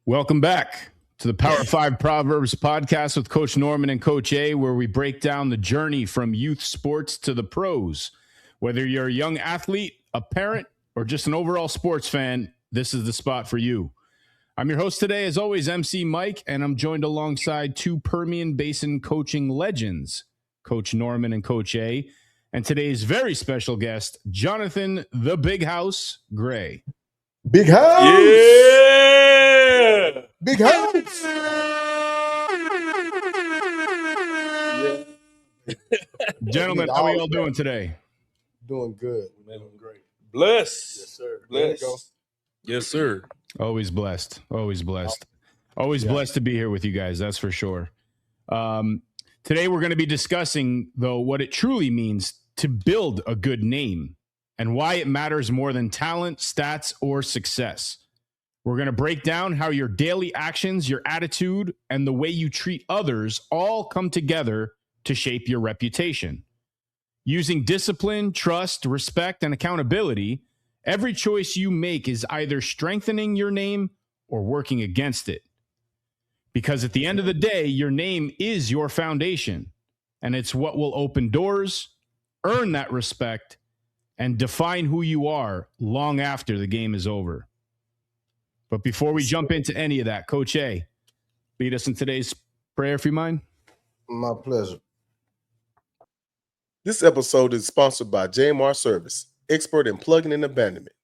Welcome back to the Power 5 Proverbs podcast with Coach Norman and Coach A, where we break down the journey from youth sports to the pros. Whether you're a young athlete, a parent, or just an overall sports fan, this is the spot for you. I'm your host today, as always, MC Mike, and I'm joined alongside two Permian Basin coaching legends, Coach Norman and Coach A, and today's very special guest, Jonathan the Big House Gray. Big house. Yeah. Big house. Gentlemen, how are y'all doing today? Doing good. Doing great. Blessed. Yes, sir. Blessed. Yes, sir. Always blessed. Always blessed. Always blessed to be here with you guys. That's for sure. Today we're going to be discussing, though, what it truly means to build a good name and why it matters more than talent, stats, or success. We're going to break down how your daily actions, your attitude, and the way you treat others all come together to shape your reputation. Using discipline, trust, respect, and accountability, every choice you make is either strengthening your name or working against it. Because at the end of the day, your name is your foundation, and it's what will open doors, earn that respect, and define who you are long after the game is over. But before we jump into any of that, Coach A, lead us in today's prayer, if you mind. My pleasure. This episode is sponsored by JMR Service, expert in plugging and abandonment.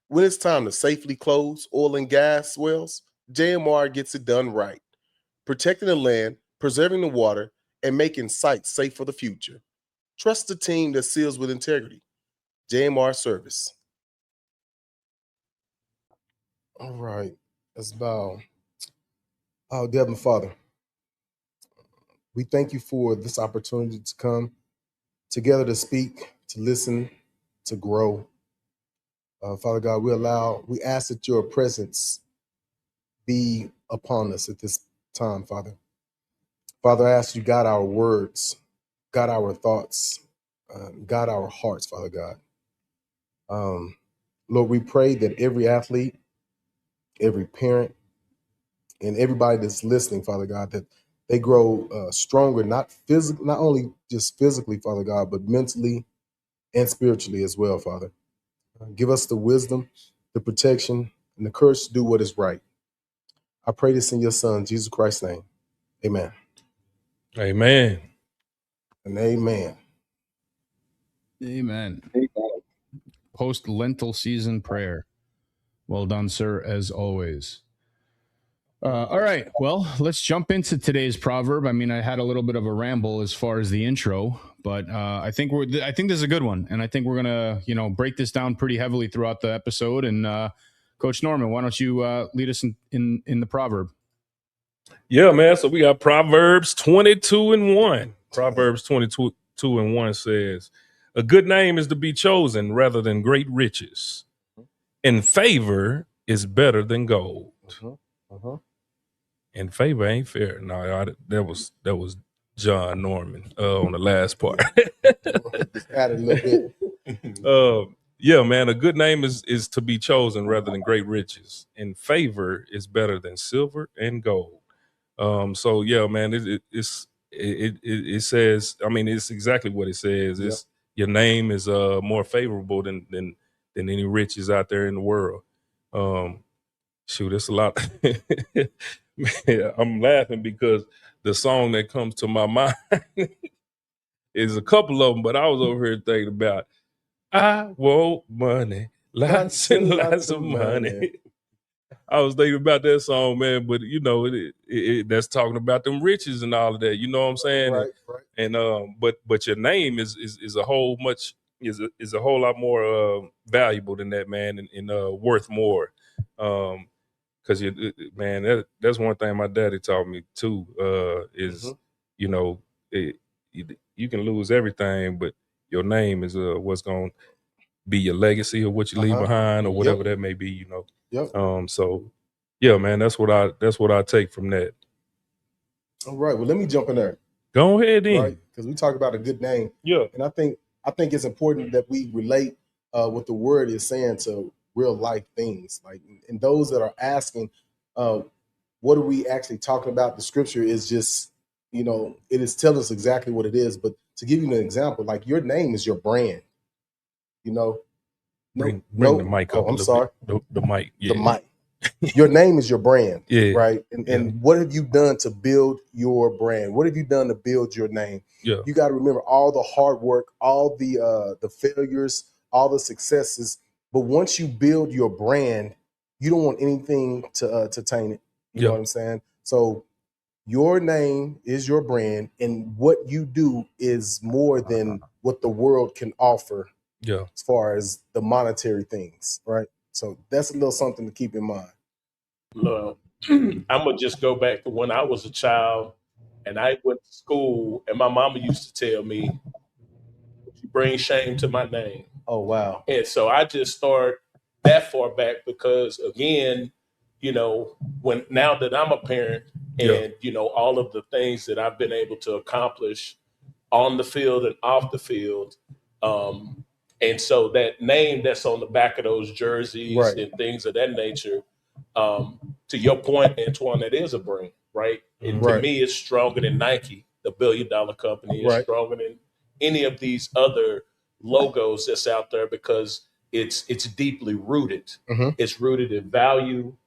When it's time to safely close oil and gas wells, JMR gets it done right, protecting the land, preserving the water, and making sites safe for the future. Trust the team that seals with integrity. JMR Service. All right. Let's bow. Oh, dear Heavenly Father, we thank you for this opportunity to come together to speak, to listen, to grow. Father God, we ask that your presence be upon us at this time, Father. Father, I ask you guide our words, guide our thoughts, guide our hearts, Father God. Lord, we pray that every athlete, every parent, and everybody that's listening, Father God, that they grow stronger, not only just physically, Father God, but mentally and spiritually as well, Father. Give us the wisdom, the protection, and the courage to do what is right. I pray this in your Son, Jesus Christ's name. Amen. Amen. And amen. Amen. Post-Lentil season prayer. Well done, sir, as always. All right. Well, let's jump into today's proverb. I mean, I had a little bit of a ramble as far as the intro, but I think this is a good one, and I think we're gonna, break this down pretty heavily throughout the episode. And Coach Norman, why don't you lead us in the proverb? Yeah, man. So we got Proverbs 22:1. Proverbs 22:1 says, "A good name is to be chosen rather than great riches, and favor is better than gold." And favor ain't fair. No, that was John Norman on the last part. Just add a little bit. Yeah, man, a good name is to be chosen rather than great riches, and favor is better than silver and gold. So yeah, man, it says, I mean, it's exactly what it says. It's your name is more favorable than any riches out there in the world. Shoot, it's a lot. Man, I'm laughing because the song that comes to my mind is a couple of them, but I was over here thinking about, I want money, lots and lots of money. I was thinking about that song, man, but that's talking about them riches and all of that. You know what I'm saying? Right. And but your name is a whole lot more valuable than that, man, and worth more. Because that's one thing my daddy taught me too. Is you can lose everything, but your name is what's going to be your legacy or what you leave behind or whatever that may be. So yeah, man, that's what I take from that. All right. Well, let me jump in there. Go ahead then. Right, because we talk about a good name. Yeah, and I think it's important that we relate what the word is saying to real life things. Like, and those that are asking, what are we actually talking about? The scripture is just, it is telling us exactly what it is. But to give you an example, like your name is your brand, Bring the mic up. Oh, I'm sorry. The mic. Yeah. The mic. Your name is your brand, Yeah. right? And what have you done to build your brand? What have you done to build your name? Yeah. You got to remember all the hard work, all the failures, all the successes. But once you build your brand, you don't want anything to taint it. You know what I'm saying? So your name is your brand, and what you do is more than what the world can offer. Yeah. As far as the monetary things, right? So that's a little something to keep in mind. Look, I'm gonna just go back to when I was a child and I went to school, and my mama used to tell me, "You bring shame to my name." Oh wow! And so I just start that far back because, again, now that I'm a parent, and all of the things that I've been able to accomplish on the field and off the field. And so that name that's on the back of those jerseys and things of that nature, to your point, Antoine, that is a brand, right? And to me, it's stronger than Nike, the billion-dollar company. It's stronger than any of these other logos that's out there because it's deeply rooted. It's rooted in value,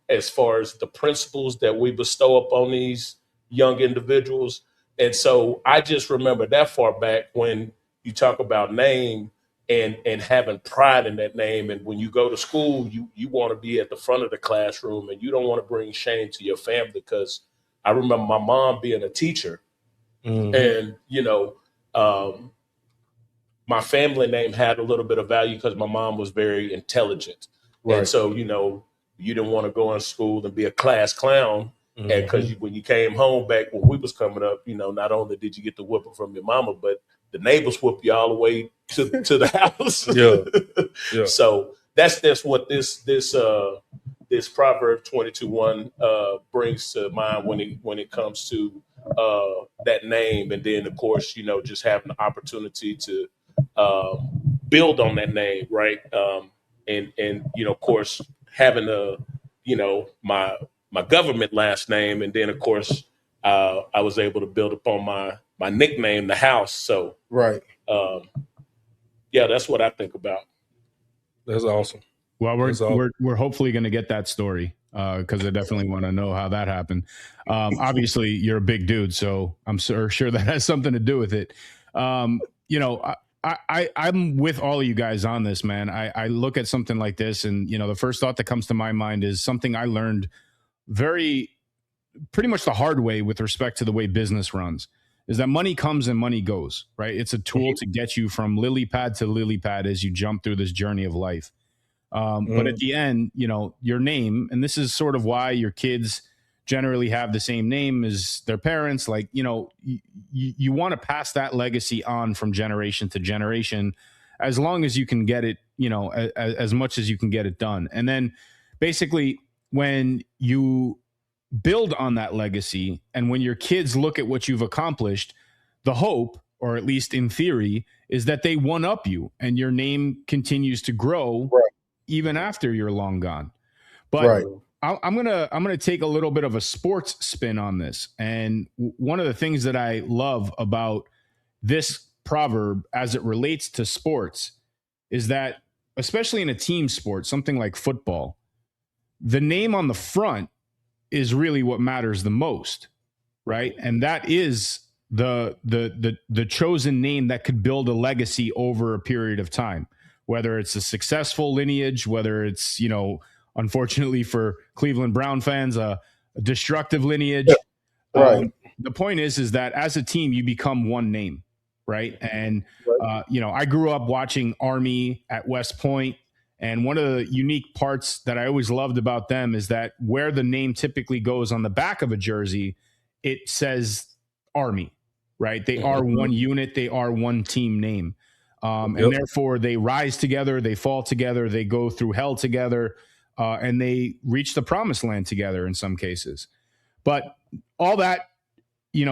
as far as the principles that we bestow upon these young individuals. And so I just remember that far back when you talk about name and having pride in that name. And when you go to school, you want to be at the front of the classroom and you don't want to bring shame to your family, because I remember my mom being a teacher and, my family name had a little bit of value because my mom was very intelligent. And so, you didn't want to go in school and be a class clown. And because when you came home back when we was coming up, not only did you get the whooping from your mama, but the neighbors whoop you all the way to the house. Yeah. So that's what this Proverbs 22:1 brings to mind when it comes to that name. And then of course, just having the opportunity to build on that name, right? And of course, having my government last name, and then of course I was able to build upon my nickname, the House. So that's what I think about. That's awesome. Well, we're hopefully going to get that story because I definitely want to know how that happened. Obviously, you're a big dude, so I'm sure that has something to do with it. I'm with all of you guys on this, man. I look at something like this, and the first thought that comes to my mind is something I learned pretty much the hard way with respect to the way business runs, is that money comes and money goes, right? It's a tool to get you from lily pad to lily pad as you jump through this journey of life. But at the end, your name, and this is sort of why your kids generally have the same name as their parents. Like, you want to pass that legacy on from generation to generation, as long as you can get it, as much as you can get it done. And then basically when you build on that legacy, and when your kids look at what you've accomplished, the hope, or at least in theory, is that they one up you and your name continues to grow even after you're long gone. But I'm gonna take a little bit of a sports spin on this. And one of the things that I love about this proverb as it relates to sports is that, especially in a team sport, something like football, the name on the front is really what matters the most, right? And that is the chosen name that could build a legacy over a period of time, whether it's a successful lineage, whether it's, unfortunately for Cleveland Brown fans, a destructive lineage. The point is that as a team, you become one name, right? And I grew up watching Army at West Point. And one of the unique parts that I always loved about them is that where the name typically goes on the back of a jersey, it says Army, right? They are one unit. They are one team name. And therefore they rise together, they fall together, they go through hell together, and they reach the promised land together in some cases. But all that,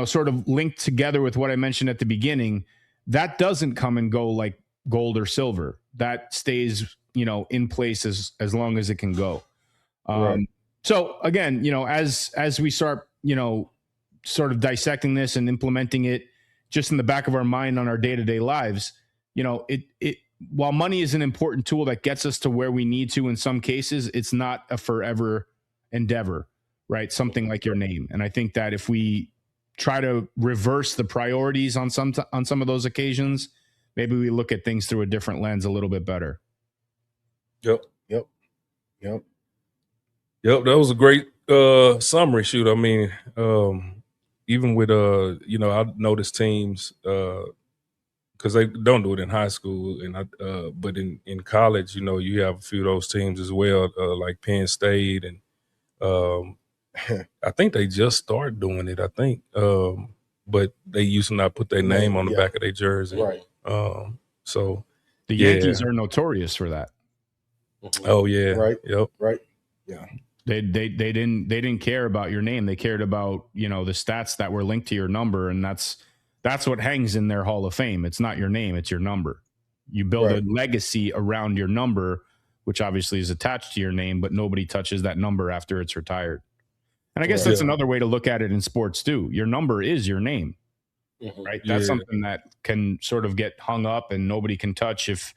sort of linked together with what I mentioned at the beginning, that doesn't come and go like gold or silver. That stays, in place as long as it can go. So again, as we start, sort of dissecting this and implementing it just in the back of our mind on our day-to-day lives, it while money is an important tool that gets us to where we need to in some cases, it's not a forever endeavor, right? Something like your name. And I think that if we try to reverse the priorities on some of those occasions, maybe we look at things through a different lens a little bit better. Yep. That was a great summary. Shoot, I mean, even with I noticed teams because they don't do it in high school, and but in college, you have a few of those teams as well, like Penn State, and I think they just started doing it. I think, but they used to not put their name on the back of their jersey, Right. So the Yankees are notorious for that. Oh yeah, Right. Yep. Right. Yeah. They didn't care about your name. They cared about, the stats that were linked to your number. And that's what hangs in their Hall of Fame. It's not your name, it's your number. You build a legacy around your number, which obviously is attached to your name, but nobody touches that number after it's retired. And I guess that's another way to look at it in sports too. Your number is your name, right? That's something that can sort of get hung up and nobody can touch if,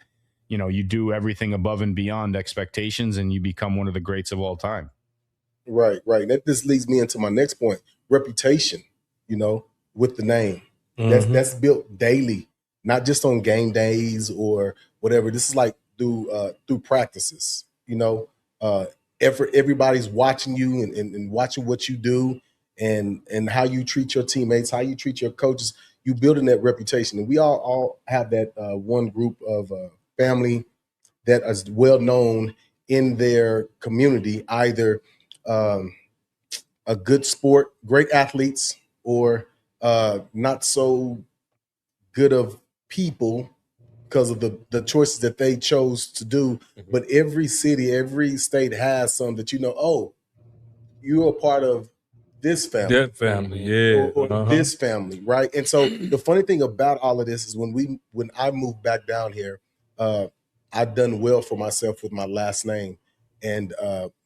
you do everything above and beyond expectations and you become one of the greats of all time. Right. This leads me into my next point: reputation. With the name, that's built daily, not just on game days or whatever. This is like through practices. Everybody's watching you and watching what you do and how you treat your teammates, how you treat your coaches. You building that reputation, and we all have that one group of family that is well known in their community, either a good sport, great athletes, or not so good of people because of the choices that they chose to do. But every city, every state has some that you're a part of this family. That family, or this family, right? And so the funny thing about all of this is when I moved back down here, I'd done well for myself with my last name. And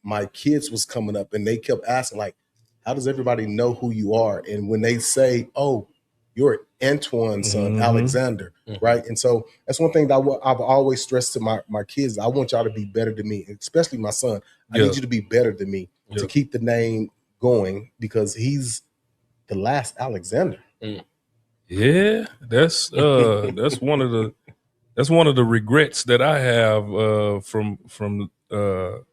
my kids was coming up and they kept asking, like, how does everybody know who you are? And when they say, oh, you're Antoine's son, Alexander, right? And so that's one thing that I've always stressed to my kids. I want y'all to be better than me, especially my son. I need you to be better than me to keep the name going because he's the last Alexander. Yeah, that's one of the regrets that I have from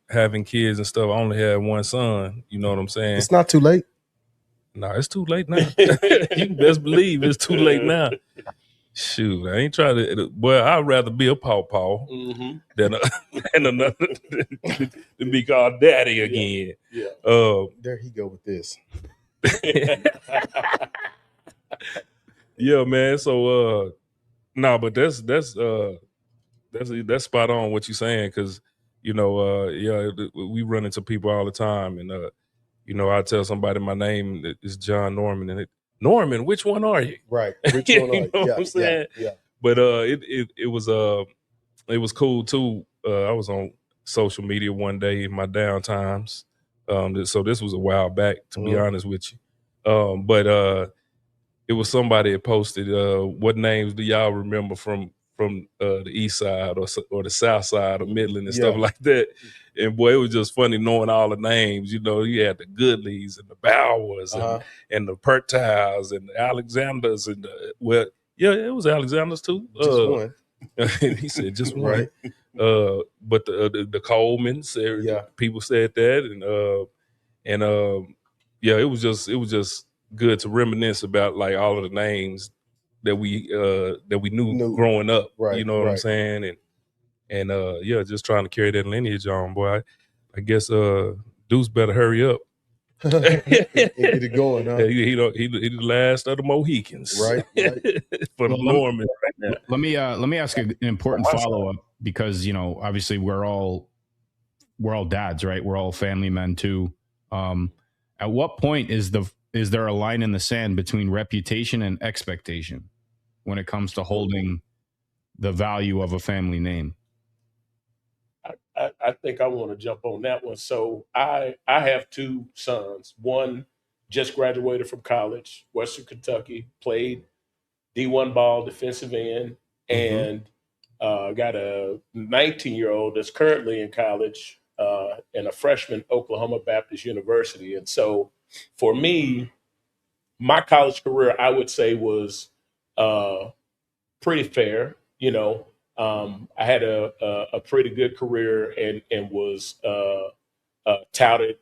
having kids and stuff. I only had one son. You know what I'm saying? It's not too late. No, it's too late now. You best believe it's too late now. Shoot, I ain't trying to. Well, I'd rather be a pawpaw than another than be called daddy again. There he go with this. Yeah, man. So but that's spot on what you're saying because we run into people all the time and I tell somebody my name is John Norman and Norman, which one are you? Right, which one are you? What I'm saying? Yeah. But it was cool too. I was on social media one day in my downtimes. So this was a while back, to be honest with you. But it was somebody that posted, what names do y'all remember from the east side or the south side of Midland and stuff like that. And boy, it was just funny knowing all the names. You had the Goodleys and the Bowers and the Pertiles and the Alexanders and it was Alexanders too. Just one. He said just one. Right. But the Colemans, people said that, and it was just good to reminisce about like all of the names that we knew growing up. Right, you know what I'm saying? And just trying to carry that lineage on, boy. I guess Deuce better hurry up. Get it going, huh? He the last of the Mohicans. Right. For the Norman right now. Let me ask an important follow-up because obviously we're all dads, right? We're all family men too. At what point is there a line in the sand between reputation and expectation when it comes to holding the value of a family name? I I think I want to jump on that one. So I have two sons. One just graduated from college, Western Kentucky, played D1 ball, defensive end, and got a 19-year-old that's currently in college and a freshman at Oklahoma Baptist University. And so for me, my college career, I would say, was pretty fair. You know, I had a pretty good career and was touted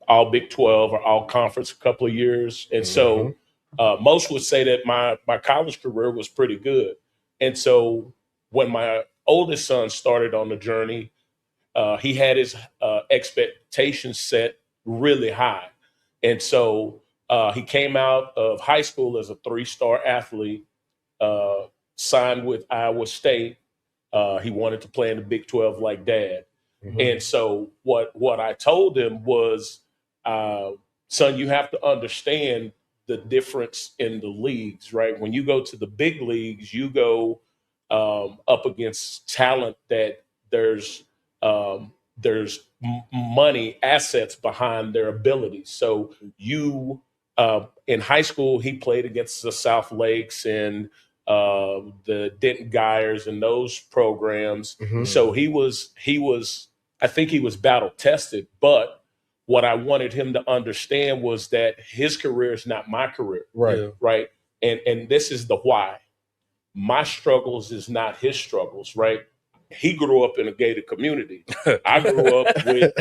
all Big 12 or all conference a couple of years. And so most would say that my college career was pretty good. And so when my oldest son started on the journey, he had his expectations set really high. And so he came out of high school as a 3-star athlete, signed with Iowa State. He wanted to play in the Big 12 like dad. And so what I told him was, son, you have to understand the difference in the leagues, right? When you go to the big leagues, you go up against talent that there's money, assets behind their abilities. So you in high school, he played against the South Lakes and the Denton Geyers and those programs. So he was, I think he was battle tested, but what I wanted him to understand was that his career is not my career. Right. And this is the why. My struggles is not his struggles, right? He grew up in a gated community. I grew up with,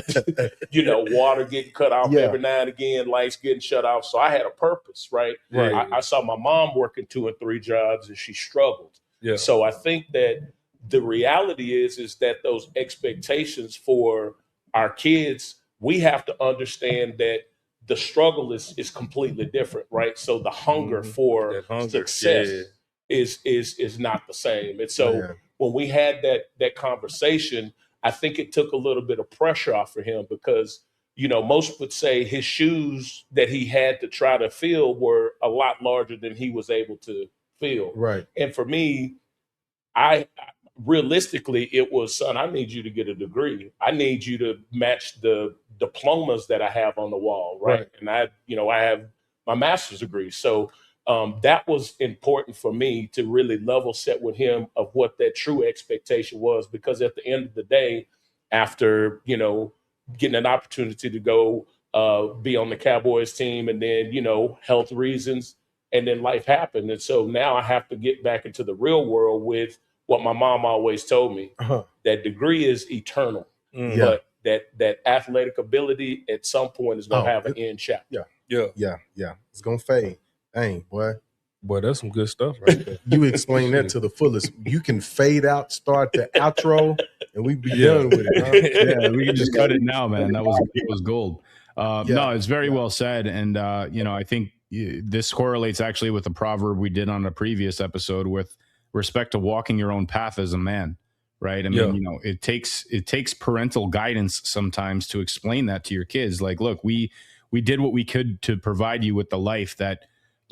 water getting cut off every now and again, lights getting shut off. So I had a purpose, right? I saw my mom working 2 and 3 jobs and she struggled. So I think that the reality is that those expectations for our kids, we have to understand that the struggle is completely different, right? So the hunger for success is not the same. And so when we had that conversation, I think it took a little bit of pressure off of him because, most would say his shoes that he had to try to fill were a lot larger than he was able to fill. Right. And for me, I realistically, it was, son, I need you to get a degree. I need you to match the diplomas that I have on the wall. Right. And I have my master's degree. So that was important for me to really level set with him of what that true expectation was, because at the end of the day, after, getting an opportunity to go be on the Cowboys team and then, health reasons, and then life happened. And so now I have to get back into the real world with what my mom always told me, that degree is eternal, but that athletic ability at some point is going to have an end chapter. It's going to fade. Dang, boy, that's some good stuff right there. You explain that to the fullest. You can fade out, start the outro, and we be done with it. Huh? We can just cut it now, man. That was gold. No, it's very well said. And, I think this correlates actually with the proverb we did on a previous episode with respect to walking your own path as a man, right? I mean, it takes parental guidance sometimes to explain that to your kids. Like, look, we did what we could to provide you with the life that,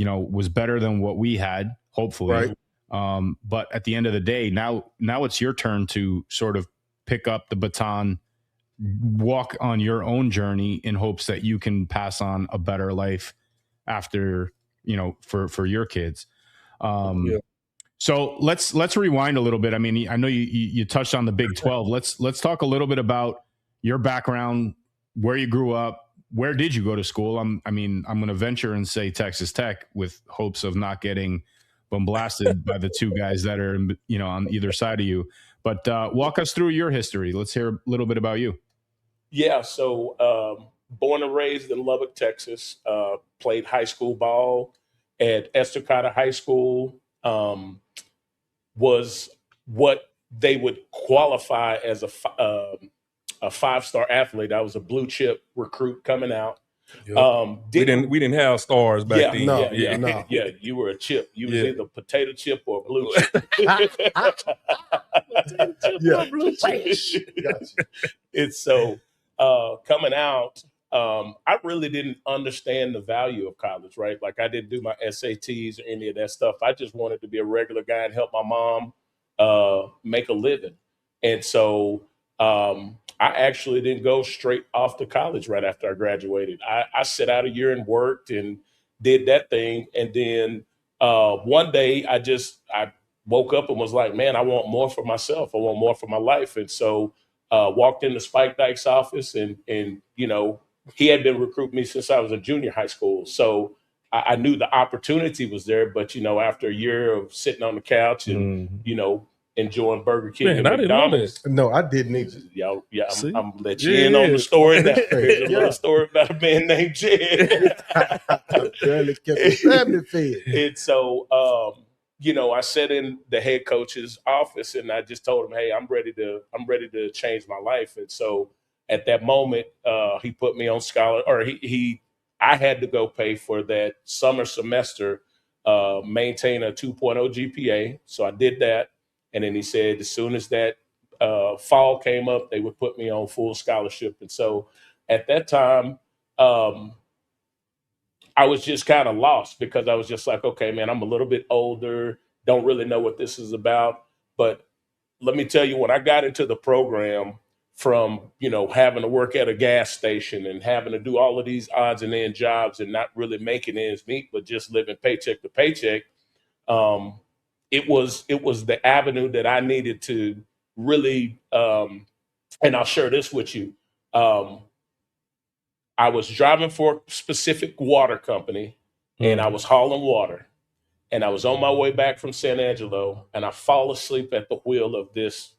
was better than what we had, hopefully. Right. But at the end of the day, now it's your turn to sort of pick up the baton, walk on your own journey in hopes that you can pass on a better life after, for your kids. So let's rewind a little bit. I mean, I know you touched on the Big 12. Let's talk a little bit about your background, where you grew up. Where did you go to school? I'm going to venture and say Texas Tech with hopes of not getting bombasted by the two guys that are, on either side of you. But walk us through your history. Let's hear a little bit about you. Yeah. So born and raised in Lubbock, Texas, played high school ball at Estacada High School, was what they would qualify as a 5-star athlete. I was a blue chip recruit coming out. We didn't have stars back then. No. You were a chip. You was either potato chip or blue chip. Blue chip. Gotcha. And so coming out, I really didn't understand the value of college, right? Like I didn't do my SATs or any of that stuff. I just wanted to be a regular guy and help my mom make a living. And so I actually didn't go straight off to college right after I graduated. I sat out a year and worked and did that thing. And then one day I woke up and was like, man, I want more for myself. I want more for my life. And so walked into Spike Dyke's office and he had been recruiting me since I was in junior high school. So I knew the opportunity was there, but after a year of sitting on the couch and enjoying Burger King and Man, I didn't know McDonald's. that. No, I didn't either. I'm See? gonna let you in on the story now. Here's a little story about a man named Jed. Barely kept his family fed. And so, I sat in the head coach's office and I just told him, "Hey, I'm ready to change my life." And so, at that moment, he put me on scholar, or I had to go pay for that summer semester, maintain a 2.0 GPA. So I did that. And then he said, as soon as that fall came up, they would put me on full scholarship. And so at that time, I was just kind of lost because I was just like, okay, man, I'm a little bit older, don't really know what this is about. But let me tell you, when I got into the program, from having to work at a gas station and having to do all of these odds and end jobs and not really making ends meet, but just living paycheck to paycheck, it was the avenue that I needed to really, and I'll share this with you. I was driving for a specific water company and I was hauling water, and I was on my way back from San Angelo and I fall asleep at the wheel of this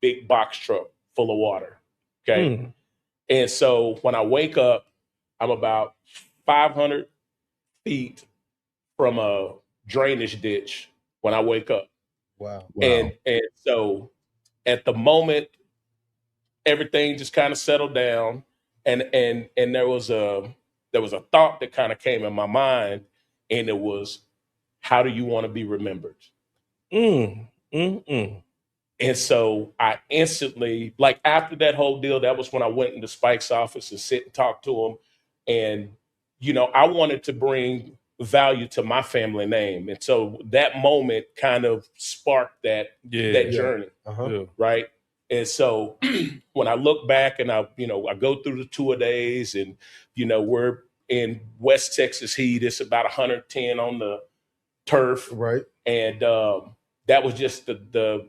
big box truck full of water. Okay. And so when I wake up, I'm about 500 feet from a drainage ditch when I wake up. Wow. And so at the moment, everything just kind of settled down. And there was a thought that kind of came in my mind, and it was, how do you want to be remembered? And so I instantly, like after that whole deal, that was when I went into Spike's office and sit and talk to him. And, I wanted to bring value to my family name. And so that moment kind of sparked that journey. Right. And so when I look back and I go through the tour days and, we're in West Texas heat, it's about 110 on the turf. Right. And that was just the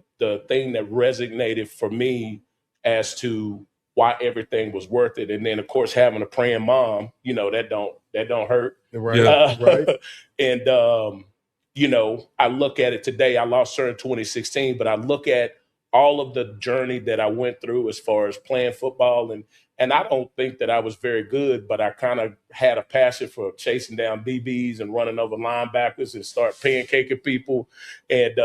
thing that resonated for me as to why everything was worth it. And then of course, having a praying mom, that don't hurt. Right. Right. And, I look at it today. I lost her in 2016, but I look at all of the journey that I went through as far as playing football. And I don't think that I was very good, but I kind of had a passion for chasing down DBs and running over linebackers and start pancaking people. And,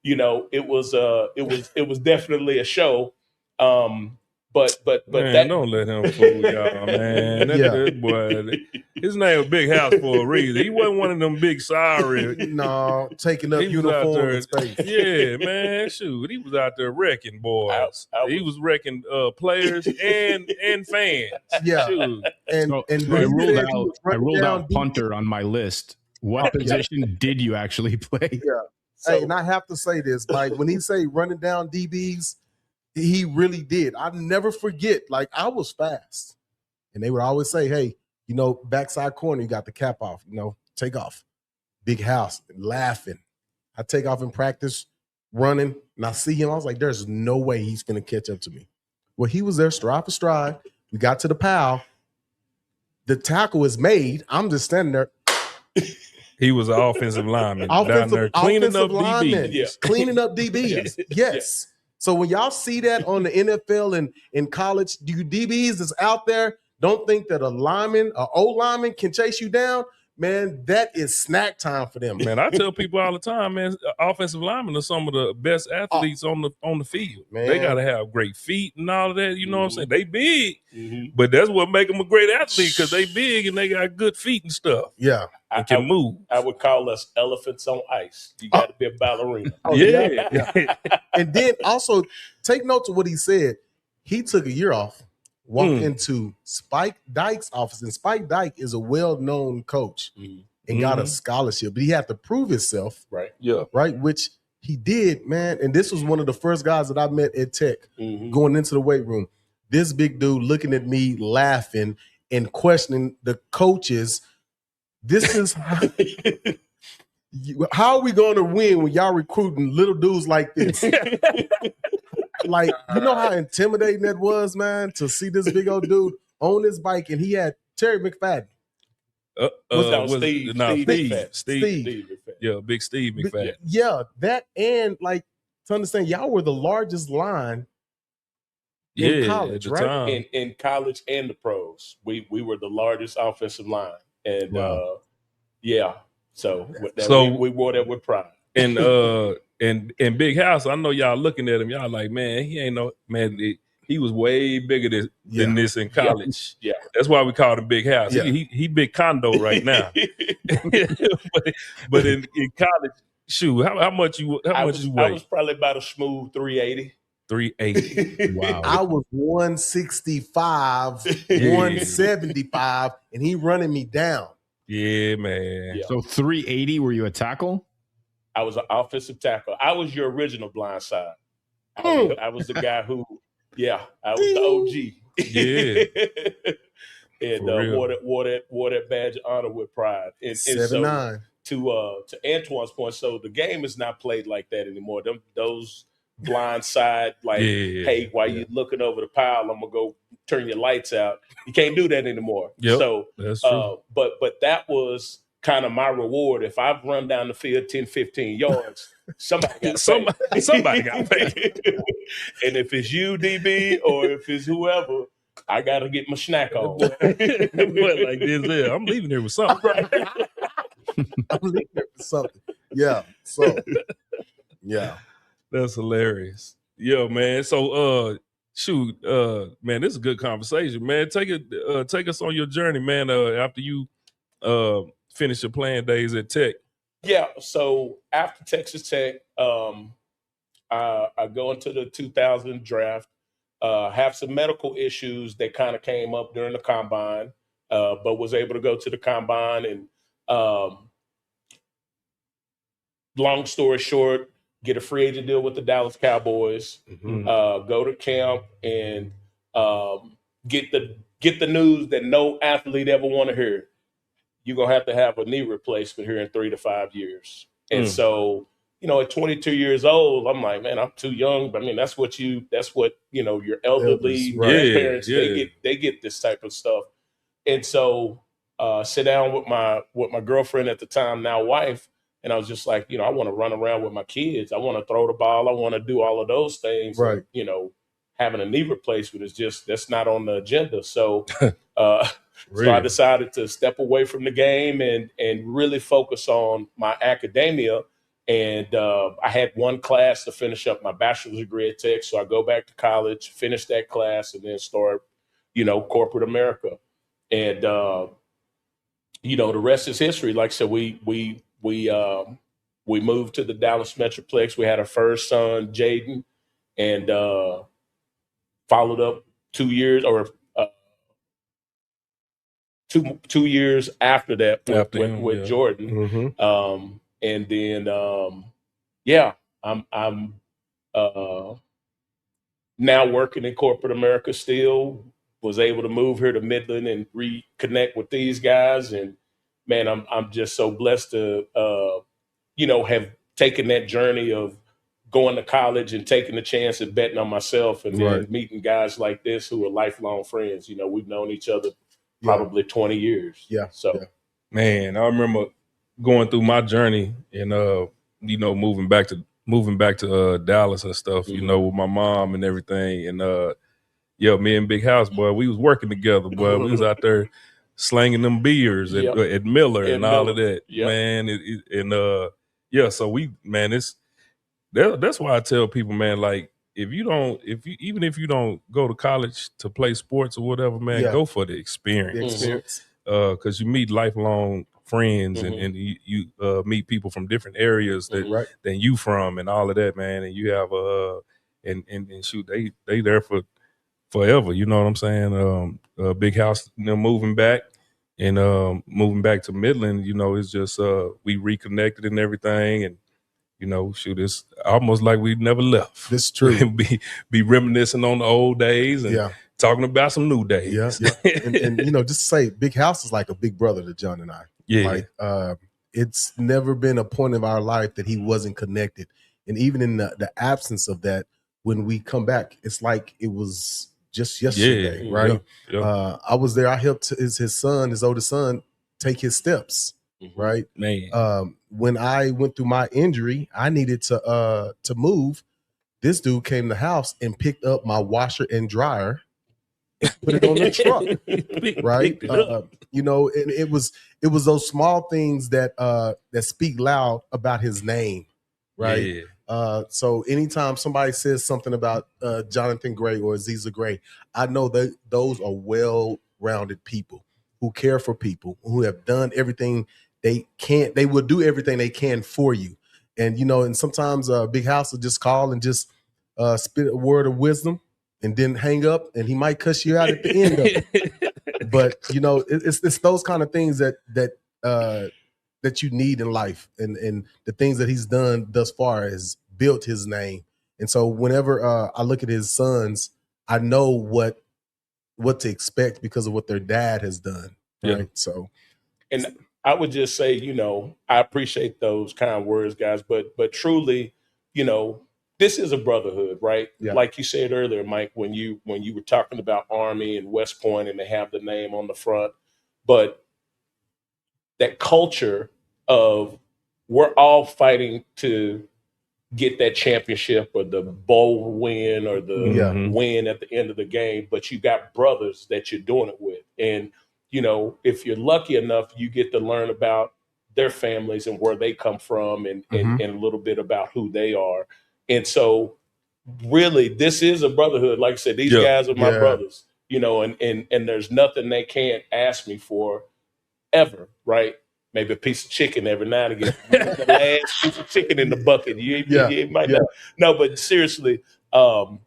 it was definitely a show. But man, don't let him fool y'all, man. That boy, his name was Big House for a reason. He wasn't one of them big sorry. No, taking up uniform space. Yeah, man, shoot, he was out there wrecking boys. He was wrecking players and fans. Yeah, shoot. And I ruled out punter on my list. What position did you actually play? Yeah. Hey, and I have to say this, like when he say running down DBs, he really did. I never forget, like I was fast. And they would always say, hey, backside corner, you got the cap off, take off. Big house, laughing. I take off in practice, running, and I see him. I was like, there's no way he's going to catch up to me. Well, he was there stride for stride. We got to the pile. The tackle is made. I'm just standing there. He was an offensive lineman down there cleaning up DBs. Yeah. Cleaning up DBs. Yes. So when y'all see that on the NFL and in college, you DBs that's out there, don't think that an old lineman can chase you down. Man, that is snack time for them. Man, I tell people all the time, man, offensive linemen are some of the best athletes on the field. Man. They got to have great feet and all of that. You know what I'm saying? They big, but that's what make them a great athlete because they big and they got good feet and stuff. Yeah. And can move. I would call us elephants on ice. You got to be a ballerina. Yeah. And then also take note of what he said. He took a year off, walked into Spike Dyke's office, and Spike Dyke is a well-known coach and got a scholarship, but he had to prove himself. Right. Yeah. Right. Which He did, man. And this was one of the first guys that I met at Tech going into the weight room. This big dude looking at me, laughing and questioning the coaches. This is how are we going to win when y'all recruiting little dudes like this? Like, you know how intimidating that was, man, to see this big old dude on his bike, and he had Terry McFadden. Steve. McFadden. Yeah, big Steve McFadden. Yeah, that, and like, to understand, y'all were the largest line in college, right? Time. In college and the pros, we were the largest offensive line, and Wow. so we wore that with pride. And and Big House, I know y'all looking at him, y'all like, man, he ain't no man. He was way bigger than this in college. Yeah, that's why we called him Big House. Yeah. He big condo right now. but in college, shoot, how much you weigh? I was probably about a smooth 380. 380. Wow. I was 165, 175, and he running me down. Yeah, man. Yeah. So 380, were you a tackle? I was an offensive tackle. I was your original blind side. I was the guy who, I was the OG. Yeah. And wore that badge of honor with pride. And 7'9". So to Antoine's point, so the game is not played like that anymore. Those blind side, like, hey, while you're looking over the pile, I'm gonna go turn your lights out. You can't do that anymore. Yep, so that's true. But that was kind of my reward. If I've run down the field 10, 15 yards, somebody got somebody got paid. And if it's you, DB, or if it's whoever, I gotta get my snack on. But like this, I'm leaving here with something. Right. I'm leaving here for something. Yeah. So yeah. That's hilarious. Yo, man. So shoot, man, this is a good conversation, man. Take us on your journey, man, after you finish your playing days at Tech. Yeah, so after Texas Tech, I go into the 2000 draft, have some medical issues that kind of came up during the combine, but was able to go to the combine. And long story short, get a free agent deal with the Dallas Cowboys, go to camp, and get the news that no athlete ever want to hear. You're going to have a knee replacement here in 3 to 5 years. And so, at 22 years old, I'm like, man, I'm too young. But I mean, that's what your elderly parents, they get this type of stuff. And so sit down with my girlfriend at the time, now wife, and I was just like, I want to run around with my kids. I want to throw the ball. I want to do all of those things. Right. And, having a knee replacement that's not on the agenda. So so I decided to step away from the game and really focus on my academia. And I had one class to finish up my bachelor's degree at Tech. So I go back to college, finish that class, and then start, corporate America. And, the rest is history. Like I said, we moved to the Dallas Metroplex. We had our first son, Jaden, and followed up 2 years or 2 years after that with Jordan. And then, I'm now working in corporate America still, was able to move here to Midland and reconnect with these guys. And man, I'm just so blessed to, have taken that journey of going to college and taking the chance and betting on myself, and then meeting guys like this who are lifelong friends. We've known each other probably 20 years. Yeah. So, man, I remember going through my journey and moving back to Dallas and stuff, with my mom and everything. And me and Big House, boy, we was working together, boy. We was out there slanging them beers at Miller and all of that, man. So we, man, that's why I tell people, man, like, even if you don't go to college to play sports or whatever, man, go for the experience. Because you meet lifelong friends and you meet people from different areas than you from, and all of that, man. And you have and shoot, they there for forever. You know what I'm saying? Big House, moving back and moving back to Midland. It's just we reconnected and everything, and shoot, it's almost like we never left. This is true. be reminiscing on the old days and talking about some new days. Yeah. and just to say, Big House is like a big brother to John and I. Yeah. Like, it's never been a point of our life that he wasn't connected. And even in the absence of that, when we come back, it's like it was just yesterday, right? Yeah. I was there. I helped his oldest son, take his steps, right? Man. When I went through my injury, I needed to move. This dude came to the house and picked up my washer and dryer and put it on the truck, right? And it was those small things that speak loud about his name, right? Yeah. So anytime somebody says something about Jonathan Gray or Aziza Gray, I know that those are well-rounded people who care for people, who have done everything they can. They will do everything they can for you. And, and sometimes Big House will just call and just spit a word of wisdom and then hang up, and he might cuss you out at the end of it. But, it's those kind of things that you need in life, and the things that he's done thus far has built his name. And so whenever I look at his sons, I know what to expect because of what their dad has done. Right. Yeah. So, and I would just say, I appreciate those kind words, guys, but truly, this is a brotherhood, right? Yeah. Like you said earlier, Mike, when you were talking about Army and West Point and they have the name on the front, but that culture of we're all fighting to get that championship or the bowl win or the win at the end of the game, but you got brothers that you're doing it with. And, if you're lucky enough, you get to learn about their families and where they come from and a little bit about who they are. And so really, this is a brotherhood. Like I said, these guys are my brothers, and there's nothing they can't ask me for ever, right? Maybe a piece of chicken every now and again. The last piece of chicken in the bucket. You might not. No, but seriously, and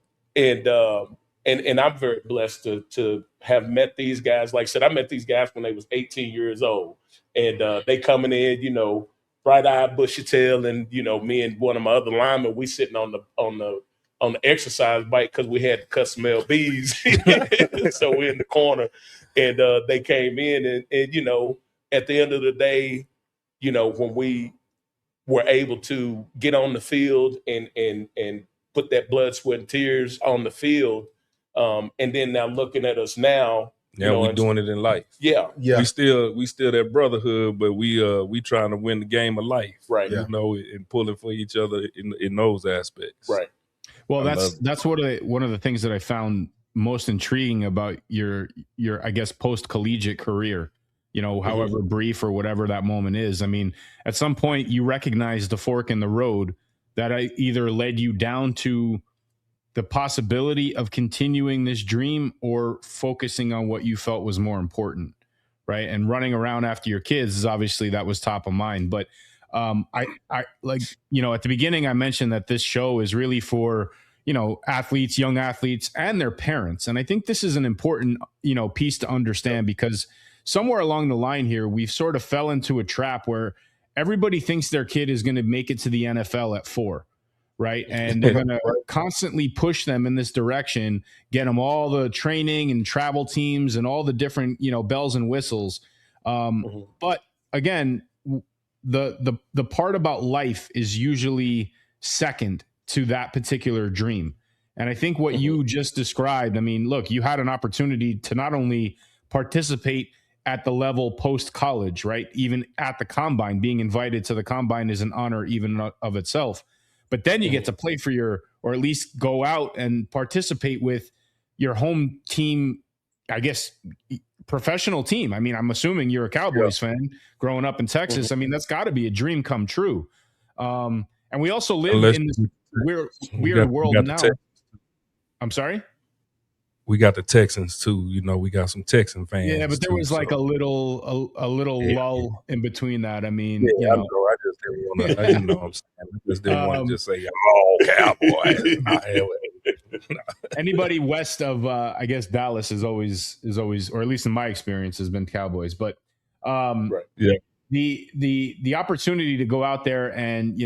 I'm very blessed to have met these guys. Like I said, I met these guys when they was 18 years old, and they coming in, bright-eyed, bushy-tailed, and me and one of my other linemen, we sitting on the exercise bike because we had to cut some LBs, so we're in the corner, and they came in, and at the end of the day, when we were able to get on the field and put that blood, sweat, and tears on the field, and then now looking at us now. We're doing it in life. Yeah. We still that brotherhood, but we trying to win the game of life. Right. And pulling for each other in those aspects. Right. Well, that's one of the things that I found most intriguing about your I guess post-collegiate career. However brief or whatever that moment is. I mean, at some point you recognize the fork in the road that either led you down to the possibility of continuing this dream or focusing on what you felt was more important, right? And running around after your kids is obviously that was top of mind. But I like, at the beginning I mentioned that this show is really for, athletes, young athletes and their parents. And I think this is an important, piece to understand because somewhere along the line here, we've sort of fell into a trap where everybody thinks their kid is going to make it to the NFL at 4. Right. And they're going to constantly push them in this direction, get them all the training and travel teams and all the different, bells and whistles. But again, the part about life is usually second to that particular dream. And I think what you just described, I mean, look, you had an opportunity to not only participate at the level post-college, right? Even at the combine, being invited to the combine is an honor even of itself. But then you get to play for or at least go out and participate with your home team, I guess, professional team. I mean, I'm assuming you're a Cowboys fan growing up in Texas. I mean, that's got to be a dream come true. And we also live in this weird world now. I'm sorry? We got the Texans too. We got some Texan fans. Yeah, but there was like a little lull in between that. I mean, I just didn't want to. I'm saying, I just didn't want to just say I'm all Cowboys. Anybody west of I guess Dallas is always, or at least in my experience, has been Cowboys. But the opportunity to go out there and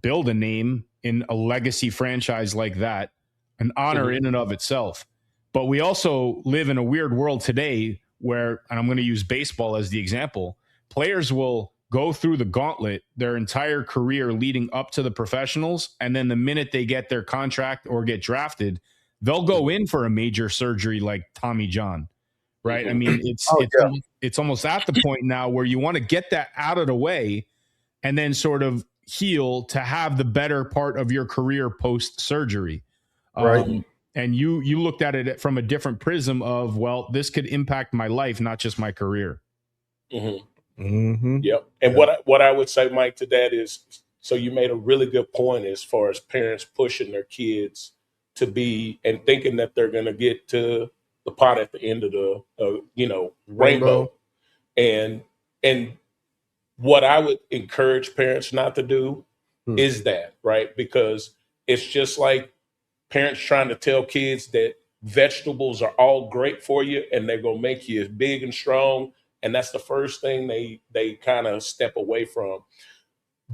build a name in a legacy franchise like that, an honor in and of itself. But we also live in a weird world today where, and I'm going to use baseball as the example, players will go through the gauntlet their entire career leading up to the professionals. And then the minute they get their contract or get drafted, they'll go in for a major surgery like Tommy John. Right. I mean, it's almost at the point now where you want to get that out of the way and then sort of heal to have the better part of your career post surgery. Right. And you looked at it from a different prism of, well, this could impact my life, not just my career. Yep. And what I would say, Mike, to that is, so you made a really good point as far as parents pushing their kids to be and thinking that they're going to get to the pot at the end of the rainbow. And what I would encourage parents not to do is that, right? Because it's just like parents trying to tell kids that vegetables are all great for you and they're going to make you big and strong. And that's the first thing they kind of step away from.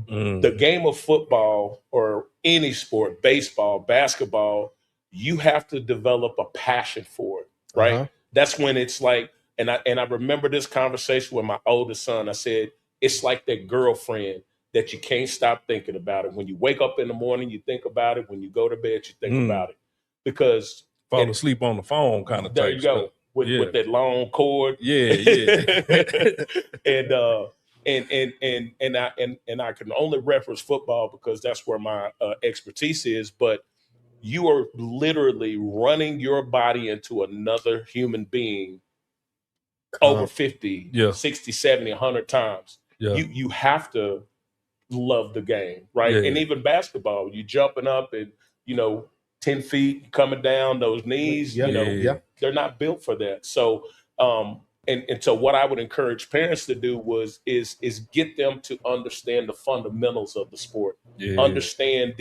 The game of football or any sport, baseball, basketball, you have to develop a passion for it, right? That's when it's like, and I remember this conversation with my oldest son. I said, it's like that girlfriend that you can't stop thinking about it. When you wake up in the morning, you think about it. When you go to bed, you think about it. Because fall asleep on the phone kind of there type you go. stuff. With that long cord. And I can only reference football because that's where my expertise is, but you are literally running your body into another human being over 50, 60, 70, 100 times. You have to love the game, right? And even basketball, you jumping up and 10 feet coming down, those knees, they're not built for that. So and so what I would encourage parents to do is get them to understand the fundamentals of the sport, understand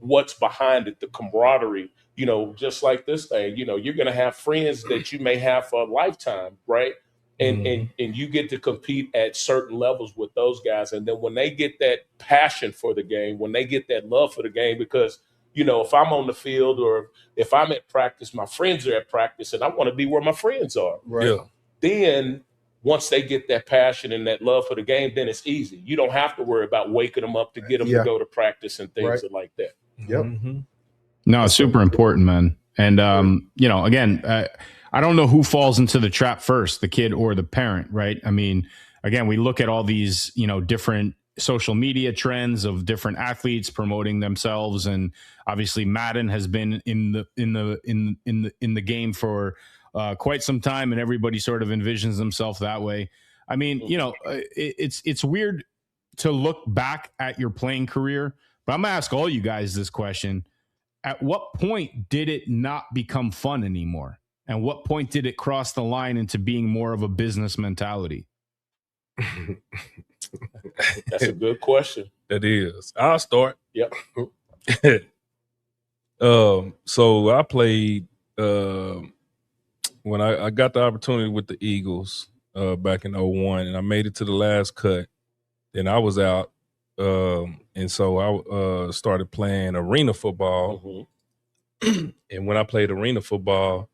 what's behind it, the camaraderie, just like this thing, you're going to have friends that you may have for a lifetime, right? And you get to compete at certain levels with those guys. And then when they get that passion for the game, when they get that love for the game, because, if I'm on the field or if I'm at practice, my friends are at practice and I want to be where my friends are. Right. Then once they get that passion and that love for the game, then it's easy. You don't have to worry about waking them up to get them to go to practice and things like that. No, it's super important, man. And, again, I don't know who falls into the trap first, the kid or the parent, right? I mean, again, we look at all these, different social media trends of different athletes promoting themselves, and obviously Madden has been in the game for quite some time, and everybody sort of envisions themselves that way. I mean, it's weird to look back at your playing career, but I'm gonna ask all you guys this question: at what point did it not become fun anymore? And what point did it cross the line into being more of a business mentality? That's a good question. That is. I'll start. Yep. So I played when I got the opportunity with the Eagles back in 2001, and I made it to the last cut. Then I was out, and so I started playing arena football. And when I played arena football,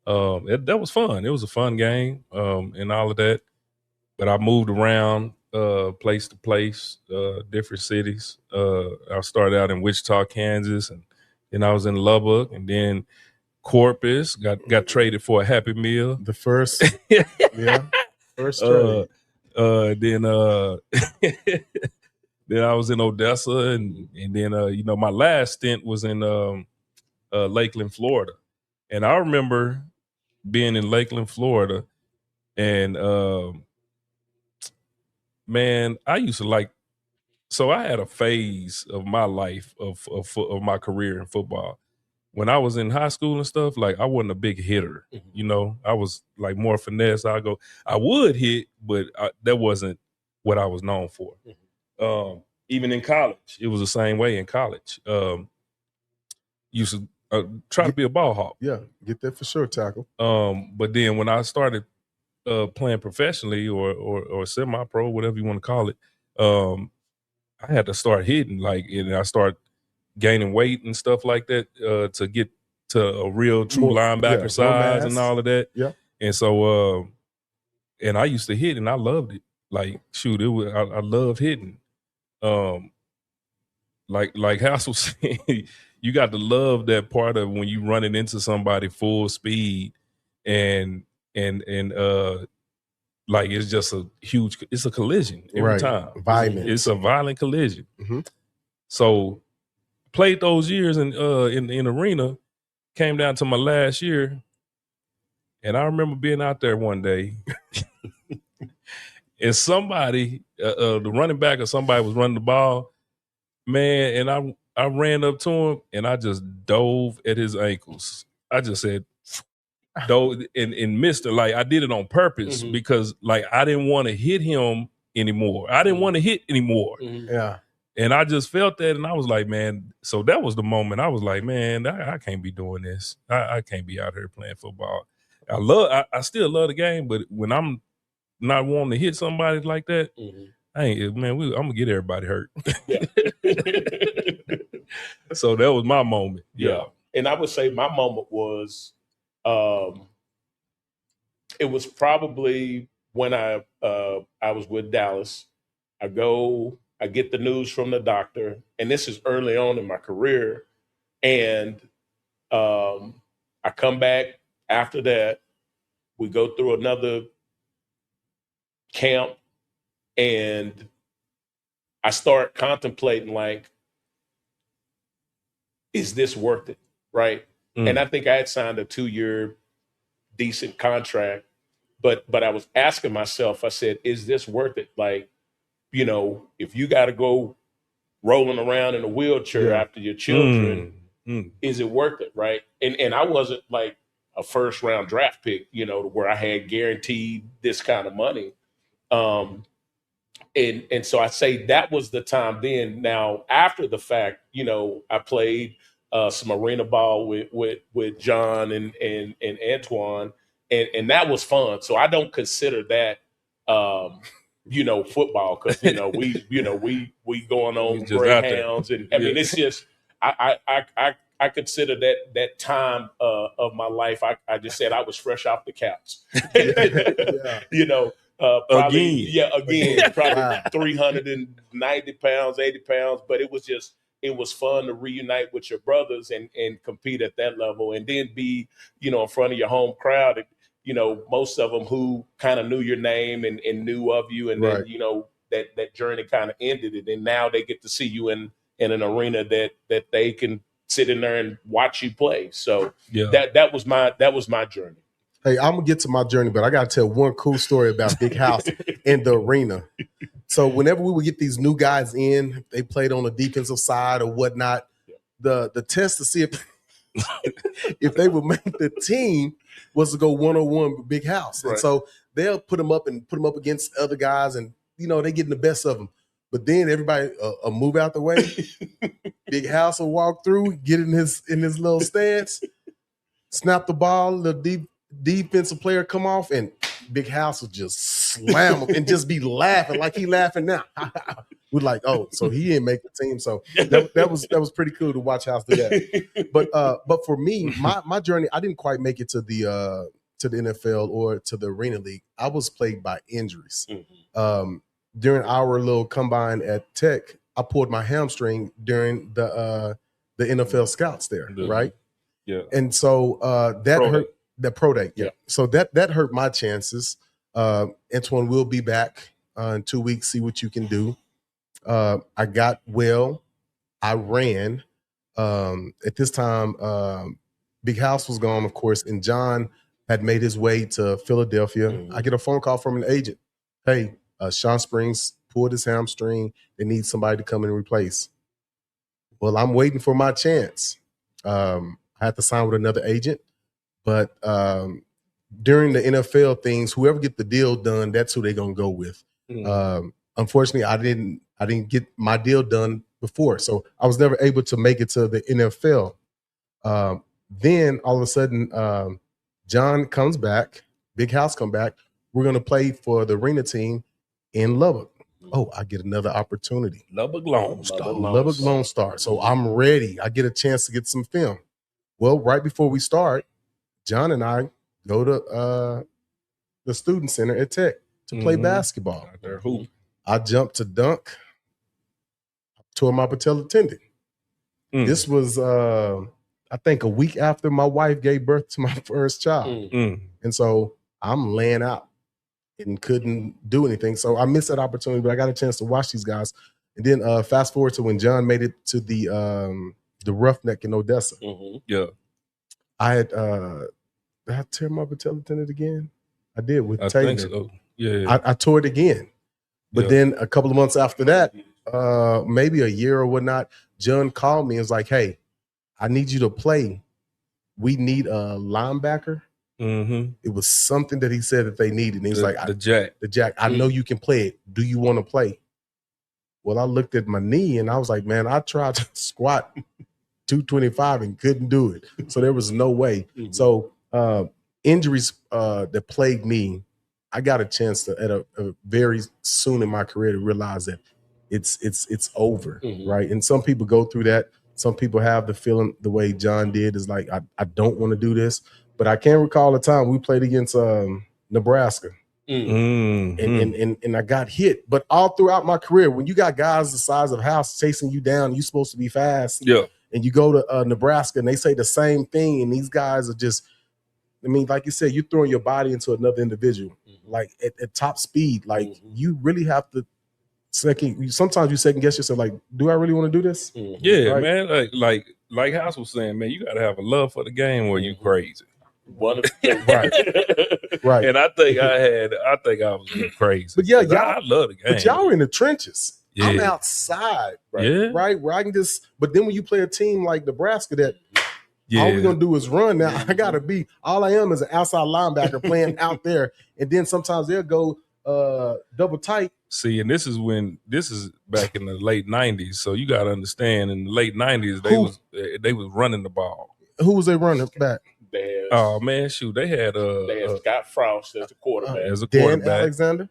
that was fun. It was a fun game and all of that. But I moved around place to place, different cities. I started out in Wichita, Kansas, and then I was in Lubbock, and then Corpus. Got traded for a Happy Meal. The first, first trade. Then then I was in Odessa, and then my last stint was in Lakeland, Florida. And I remember being in Lakeland, Florida, and man, I used to so I had a phase of my life of my career in football. When I was in high school and stuff, I wasn't a big hitter. I was more finesse. I would hit, but that wasn't what I was known for. Even in college, it was the same way in college. Used to try to be a ball hawk. Yeah, get that for sure, tackle. But then when I started playing professionally or semi-pro, whatever you want to call it, I had to start hitting, and I start gaining weight and stuff like that to get to a real true linebacker size and all of that. Yeah. And so, and I used to hit and I loved it. Like, shoot, I love hitting. Like House was saying, you got to love that part of when you running into somebody full speed and like it's just it's a collision every time. Violent. It's a violent collision. Mhm. So played those years in arena, came down to my last year, and I remember being out there one day, and somebody, the running back or somebody was running the ball, man, and I ran up to him and I just dove at his ankles. I just said, dove and missed it. Like I did it on purpose because like I didn't want to hit him anymore. I didn't want to hit anymore. Yeah. And I just felt that, and I was like, man. So that was the moment. I was like, man, I can't be doing this. I can't be out here playing football. I still love the game, but when I'm not wanting to hit somebody like that, I ain't, man. I'm gonna get everybody hurt. So that was my moment. Yeah. And I would say my moment was, it was probably when I was with Dallas. I get the news from the doctor, and this is early on in my career. And I come back after that. We go through another camp, and I start contemplating, like, is this worth it? Right. And I think I had signed a 2-year decent contract, but I was asking myself, I said, is this worth it? Like, you know, if you got to go rolling around in a wheelchair after your children, is it worth it? Right. And I wasn't like a first round draft pick, you know, where I had guaranteed this kind of money. And so I say that was the time then. Now, after the fact, you know, I played some arena ball with John and Antoine, and that was fun. So I don't consider that you know, football, because you know we going on Greyhounds, and I mean it's just I consider that time of my life. I just said I was fresh off the couch. You know. Probably, again, probably 390 pounds, 80 pounds, but it was fun to reunite with your brothers and compete at that level, and then be, you know, in front of your home crowd, you know, most of them who kind of knew your name and knew of you, and then, you know, that journey kind of ended it, and now they get to see you in an arena that they can sit in there and watch you play. So that was my journey. Hey, I'm gonna get to my journey, but I gotta tell one cool story about Big House in the arena. So whenever we would get these new guys in, they played on the defensive side or whatnot. The test to see if they would make the team was to go 1-on-1 with Big House. Right. And so they'll put them up against other guys, and you know they getting the best of them. But then everybody move out the way. Big House will walk through, get in his little stance, snap the ball, the defensive player come off, and Big House will just slam him and just be laughing like he laughing now. We're like, oh, so he didn't make the team. So that was pretty cool to watch House do that. But for me, my journey, I didn't quite make it to the NFL or to the Arena League. I was plagued by injuries. During our little combine at Tech, I pulled my hamstring during the NFL scouts there, right? Yeah. And so that hurt. The pro day, yeah. So that hurt my chances. Antoine will be back in 2 weeks. See what you can do. I got well. I ran. At this time, Big House was gone, of course, and John had made his way to Philadelphia. I get a phone call from an agent. Hey, Sean Springs pulled his hamstring. They need somebody to come and replace. Well, I'm waiting for my chance. I had to sign with another agent. But during the NFL things, whoever get the deal done, that's who they're gonna go with. Unfortunately, I didn't get my deal done before, so I was never able to make it to the NFL. Then all of a sudden, John comes back, Big House come back. We're gonna play for the arena team in Lubbock. Oh, I get another opportunity. Lubbock Lone Star. Lubbock Lone Star. So I'm ready. I get a chance to get some film. Well, right before we start, John and I go to the student center at Tech to play basketball. Out there hoop. I jumped to dunk, tore my patellar tendon. This was, I think, a week after my wife gave birth to my first child. And so I'm laying out and couldn't do anything. So I missed that opportunity, but I got a chance to watch these guys. And then fast forward to when John made it to the Roughneck in Odessa. Yeah. I had, did I tear my patellar tendon again? I did with I Taylor. think so. Yeah. I tore it again. But then a couple of months after that, maybe a year or whatnot, John called me and was like, hey, I need you to play. We need a linebacker. It was something that he said that they needed. And he was like, the Jack. I know you can play it. Do you want to play? Well, I looked at my knee and I was like, man, I tried to squat 225 and couldn't do it. So there was no way. So injuries that plagued me, I got a chance to at a very soon in my career to realize that it's over, right? And some people go through that. Some people have the feeling the way John did is like, I don't want to do this. But I can't recall a time we played against Nebraska. And I got hit. But all throughout my career, when you got guys the size of a house chasing you down, you're supposed to be fast. Yeah. And you go to Nebraska and they say the same thing. And these guys are just, I mean, like you said, you're throwing your body into another individual, like at top speed. Like you really have to sometimes you second guess yourself, like, do I really want to do this? Yeah, right? Man. Like House was saying, man, you got to have a love for the game or you crazy. One of the right. And I think I was crazy. But yeah, I love the game. But y'all are in the trenches. Yeah. I'm outside, right? Where I can just. But then when you play a team like Nebraska, that all we're gonna do is run. Now I gotta be. All I am is an outside linebacker playing out there, and then sometimes they'll go double tight. See, and this is back in the late '90s. So you got to understand, in the late '90s, they was running the ball. Who was they running back? Oh man, shoot! They had Scott Frost as a quarterback. Dan Alexander,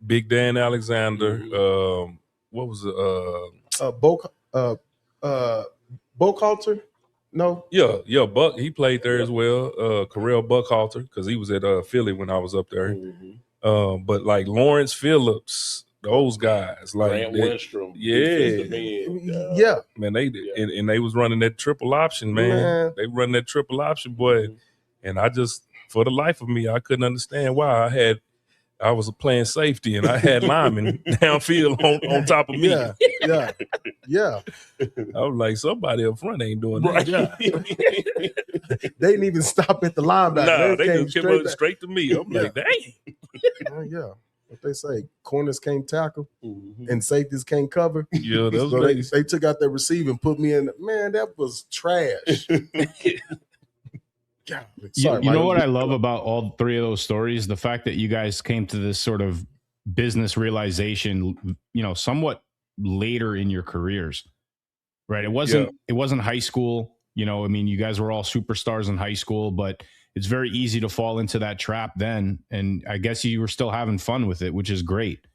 Big Dan Alexander. What was it? Buckhalter? No. Yeah. Buck. He played there as well. Carell Buckhalter, because he was at Philly when I was up there. But like Lawrence Phillips, those guys, like Grant Winstrom, yeah, man, they did, and they was running that triple option, man. They run that triple option, boy, and I just, for the life of me, I couldn't understand why I was playing safety and I had linemen downfield on top of me. Yeah. I was like, somebody up front ain't doing that. They didn't even stop at the linebacker. No, they just came straight to me. I'm like, dang. Yeah. What they say, corners can't tackle and safeties can't cover. Yeah, those so they took out their receiver and put me in. Man, that was trash. God, you know what I love about all three of those stories? The fact that you guys came to this sort of business realization, somewhat later in your careers, right? It wasn't high school. I mean, you guys were all superstars in high school, but it's very easy to fall into that trap then. And I guess you were still having fun with it, which is great.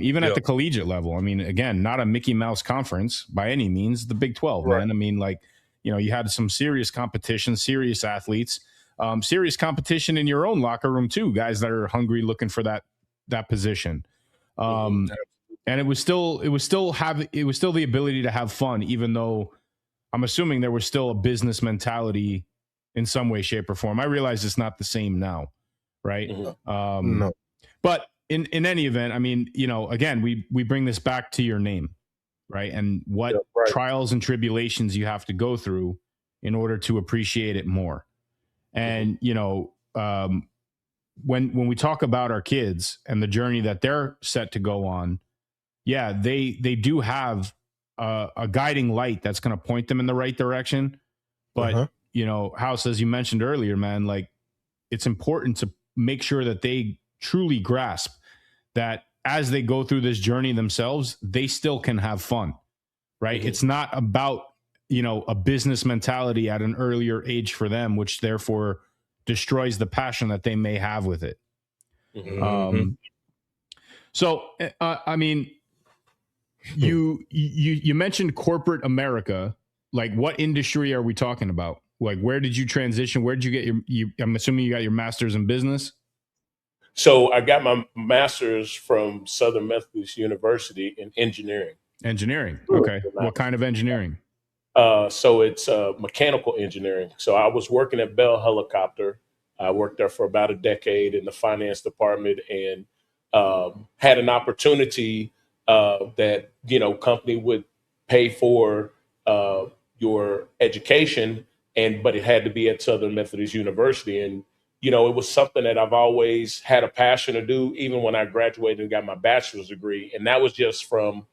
Even at the collegiate level. I mean, again, not a Mickey Mouse conference by any means, the Big 12, man. I mean, like, you had some serious competition, serious athletes, serious competition in your own locker room too, guys that are hungry looking for that position. And it was still the ability to have fun, even though I'm assuming there was still a business mentality in some way, shape, or form. I realize it's not the same now, right? No. But in any event, I mean, again, we bring this back to your name, right? And what trials and tribulations you have to go through in order to appreciate it more. And, when we talk about our kids and the journey that they're set to go on, they do have a guiding light that's going to point them in the right direction. But, House, as you mentioned earlier, man, like, it's important to make sure that they truly grasp that as they go through this journey themselves, they still can have fun, right? It's not about, a business mentality at an earlier age for them, which therefore destroys the passion that they may have with it. So, I mean, you mentioned corporate America. Like, what industry are we talking about? Like, where did you transition? Where did you get I'm assuming you got your master's in business. So I got my master's from Southern Methodist University in engineering. Engineering. Okay. What kind of engineering? So it's mechanical engineering. So I was working at Bell Helicopter. I worked there for about a decade in the finance department, and had an opportunity that company would pay for your education, but it had to be at Southern Methodist University, and it was something that I've always had a passion to do, even when I graduated and got my bachelor's degree, and that was just from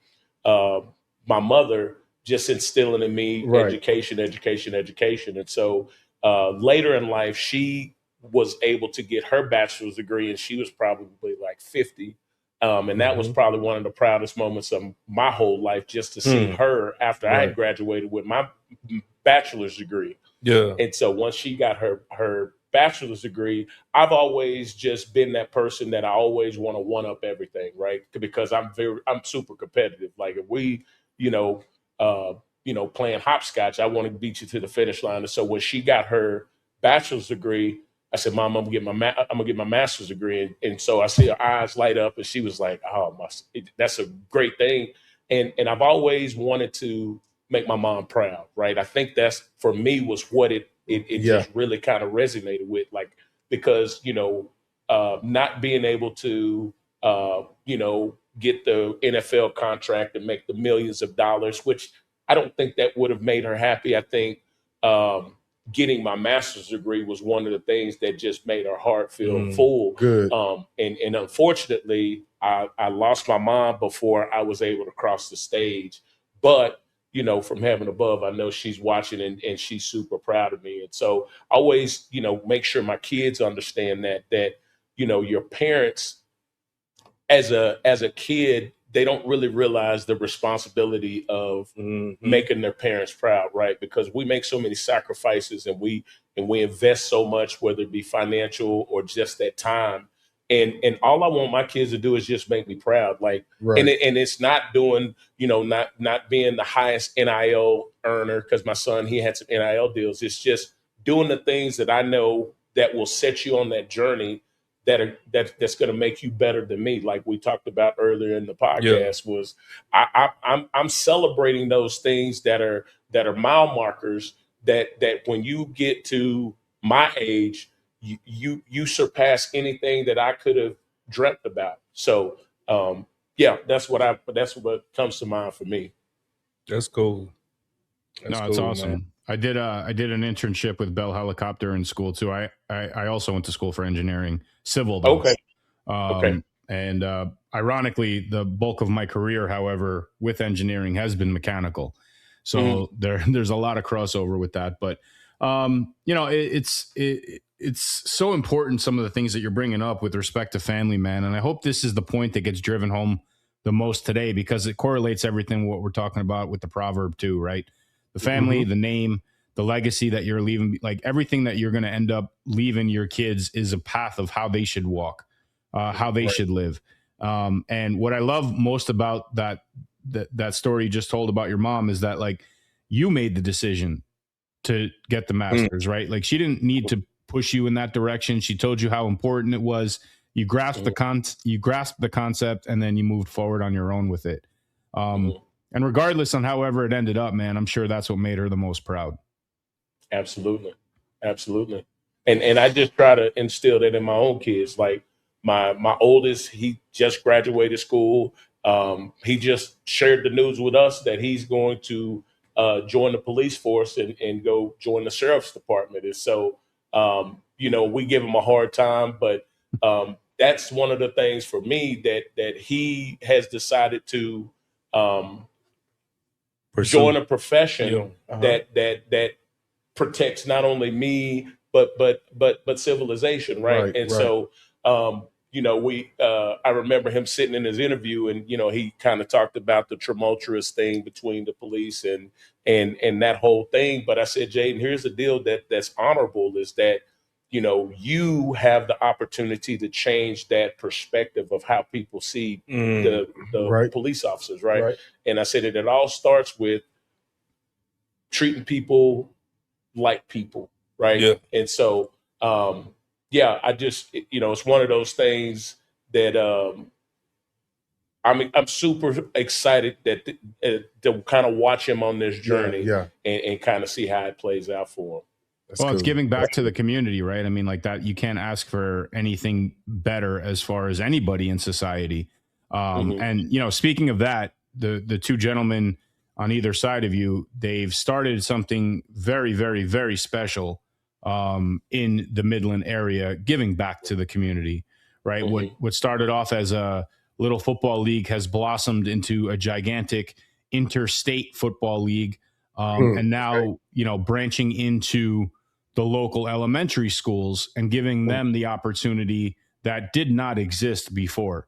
uh, my mother just instilling in me education, education, education. And so later in life, she was able to get her bachelor's degree, and she was probably like 50. And that was probably one of the proudest moments of my whole life, just to see her after I had graduated with my bachelor's degree. Yeah. And so once she got her bachelor's degree, I've always just been that person that I always want to one up everything, right? Because I'm super competitive. Like if we, playing hopscotch, I want to beat you to the finish line. And so when she got her bachelor's degree, I said, "Mom, I'm gonna get my master's degree." And so I see her eyes light up, and she was like, "Oh, that's a great thing." And I've always wanted to make my mom proud, right? I think that's for me was what it just really kind of resonated with, like, because not being able to get the NFL contract and make the millions of dollars, which I don't think that would have made her happy. I think getting my master's degree was one of the things that just made her heart feel full. Good. And unfortunately, I lost my mom before I was able to cross the stage. But from heaven above, I know she's watching, and she's super proud of me. And so I always, make sure my kids understand that your parents, as a kid, they don't really realize the responsibility of making their parents proud, right? Because we make so many sacrifices, and we invest so much, whether it be financial or just that time. And all I want my kids to do is just make me proud. Like, and it's not doing, not being the highest NIL earner, because my son, he had some NIL deals. It's just doing the things that I know that will set you on that journey, that's going to make you better than me. Like we talked about earlier in the podcast, was I'm celebrating those things that are mile markers, that when you get to my age, you surpass anything that I could have dreamt about. So that's what comes to mind for me. That's cool. It's awesome. Man. I did an internship with Bell Helicopter in school too. I also went to school for engineering, civil though. Okay. And ironically, the bulk of my career, however, with engineering has been mechanical. So there's a lot of crossover with that. But it's so important, some of the things that you're bringing up with respect to family, man. And I hope this is the point that gets driven home the most today, because it correlates everything what we're talking about with the proverb too, right? The family, the name, the legacy that you're leaving, like everything that you're going to end up leaving your kids is a path of how they should walk, how they should live. And what I love most about that story you just told about your mom is that, like, you made the decision to get the master's, right? Like, she didn't need to push you in that direction. She told you how important it was. You grasped the concept, and then you moved forward on your own with it. And regardless on however it ended up, man, I'm sure that's what made her the most proud. Absolutely. And I just try to instill that in my own kids. Like my oldest, he just graduated school. He just shared the news with us that he's going to join the police force and go join the sheriff's department. And so, we give him a hard time, but that's one of the things for me that he has decided to join a profession that protects not only me but civilization, right? So I remember him sitting in his interview, and he kind of talked about the tumultuous thing between the police and that whole thing. But I said, Jaden, here's the deal that's honorable, is that you have the opportunity to change that perspective of how people see the Right. police officers, right? Right. And I said that it all starts with treating people like people, right? Yeah. And so, I just, it's one of those things that I'm super excited that to kind of watch him on this journey, Yeah. and kind of see how it plays out for him. That's Well, it's cool. giving back to the community, right? I mean, like that, you can't ask for anything better as far as anybody in society. And speaking of that, the two gentlemen on either side of you, they've started something very, very, very special in the Midland area, giving back to the community, right? What started off as a little football league has blossomed into a gigantic interstate football league, and now branching into the local elementary schools and giving them the opportunity that did not exist before.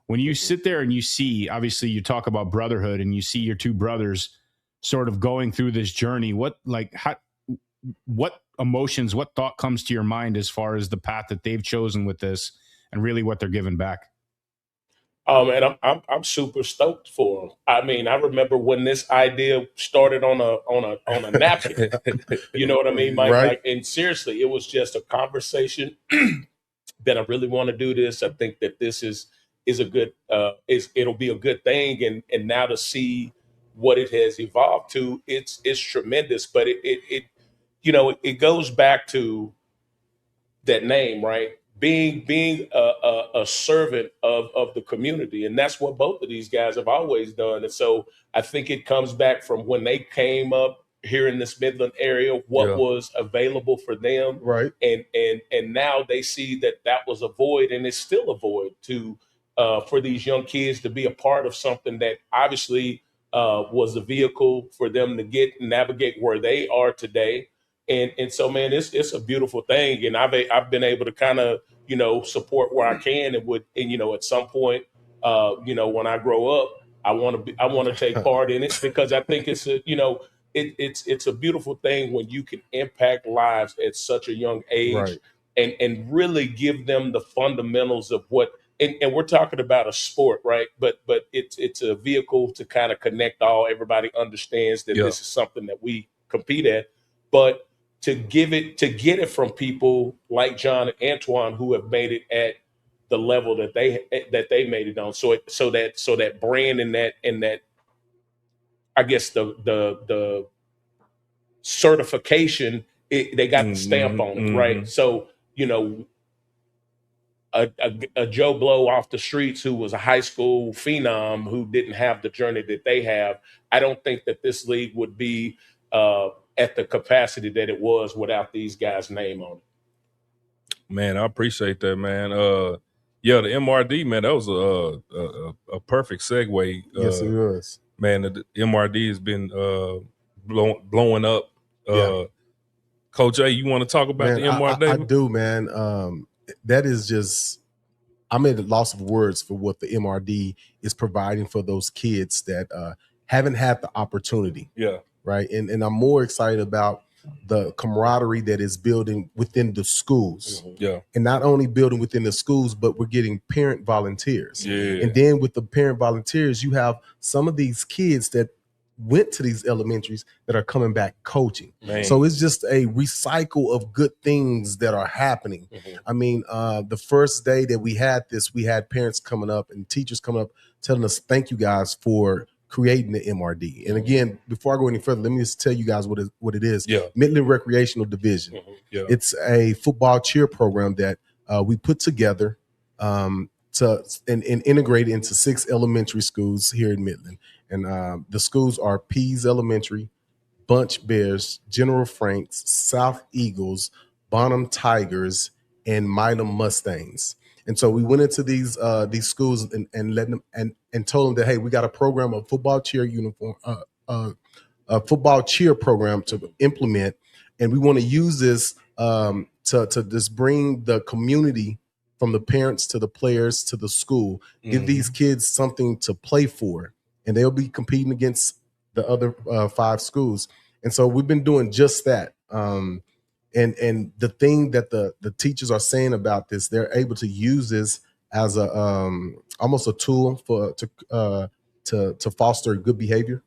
When you sit there and you see, obviously you talk about brotherhood and you see your two brothers sort of going through this journey, what emotions, what thought comes to your mind as far as the path that they've chosen with this and really what they're giving back? And I'm super stoked for him. I mean, I remember when this idea started on a napkin. You know what I mean, Mike? Right. Like, and seriously, it was just a conversation that I really want to do this. I think that this is a good it'll be a good thing, and now to see what it has evolved to, it's tremendous. But it goes back to that name, right? Being a servant of the community, and that's what both of these guys have always done. And so I think it comes back from when they came up here in this Midland area, what was available for them, Right. And now they see that was a void, and it's still a void for these young kids to be a part of something that obviously was a vehicle for them to navigate where they are today. And so, man, it's a beautiful thing, and I've been able to kind of support where I can, and at some point, when I grow up, I want to take part in it, because I think it's it's a beautiful thing when you can impact lives at such a young age, Right. and really give them the fundamentals of what. And we're talking about a sport, right? But it's a vehicle to kind of connect everybody understands that this is something that we compete at, but to get it from people like John and Antoine, who have made it at the level that they made it on. So that brand and that I guess the certification, they got the stamp on it, right? So a Joe Blow off the streets who was a high school phenom who didn't have the journey that they have, I don't think that this league would be at the capacity that it was without these guys' name on it. Man, I appreciate that, man. The MRD, man, that was a perfect segue. Yes, it was. Man, the MRD has been blowing up. Coach A, you want to talk about the MRD? I do, man. That is just, I'm at a loss of words for what the MRD is providing for those kids that haven't had the opportunity. Yeah. Right. And I'm more excited about the camaraderie that is building within the schools. Yeah. And not only building within the schools, but we're getting parent volunteers. Yeah. And then with the parent volunteers, you have some of these kids that went to these elementaries that are coming back coaching. Man. So it's just a recycle of good things that are happening. I mean, the first day that we had this, we had parents coming up and teachers coming up telling us, thank you guys for creating the MRD. And again, before I go any further, let me just tell you guys what it is. Yeah. Midland Recreational Division. Yeah. It's a football cheer program that we put together to integrate into 6 elementary schools here in Midland. And the schools are Pease Elementary, Bunch Bears, General Franks, South Eagles, Bonham Tigers, and Milam Mustangs. And so we went into these schools and let them and told them that, hey, we got a program, a football cheer uniform, a football cheer program to implement, and we want to use this to just bring the community, from the parents to the players to the school, give these kids something to play for, and they'll be competing against the other 5 schools. And so we've been doing just that. And the thing that the teachers are saying about this, they're able to use this as a almost a tool to foster good behavior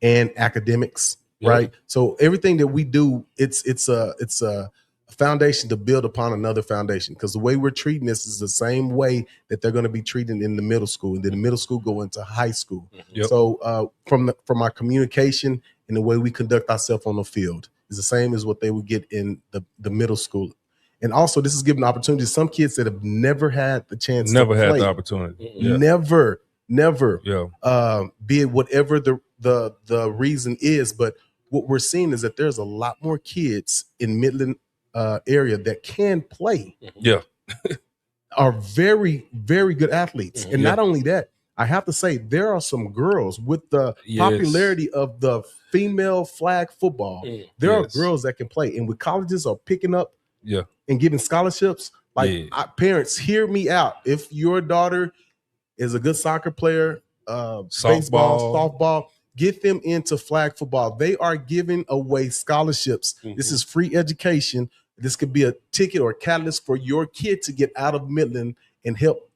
and academics, right? So everything that we do, it's a foundation to build upon another foundation, because the way we're treating this is the same way that they're going to be treated in the middle school, and then the middle school go into high school. So from our communication and the way we conduct ourselves on the field is the same as what they would get in the middle school. And also, this is giving opportunity to some kids that have never had the chance to play. Had the opportunity. Never, be it whatever the reason is. But what we're seeing is that there's a lot more kids in Midland area that can play. Are very, very good athletes. And not only that, I have to say, there are some girls with the popularity of the female flag football. There are girls that can play, and with colleges are picking up and giving scholarships. Like, parents, hear me out. If your daughter is a good soccer player, baseball, softball, get them into flag football. They are giving away scholarships. This is free education. This could be a ticket or a catalyst for your kid to get out of Midland and help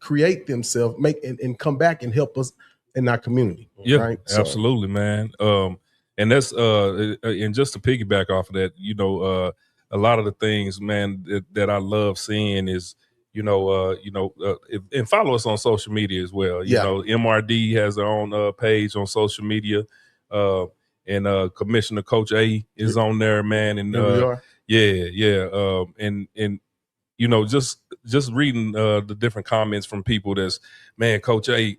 create themselves, and come back and help us in our community. Right? So, absolutely, man. And that's and just to piggyback off of that, a lot of the things, man, that I love seeing is, and follow us on social media as well. You know, MRD has their own page on social media, and Commissioner Coach A is on there, man. And we are. And just reading the different comments from people that's, man, Coach A,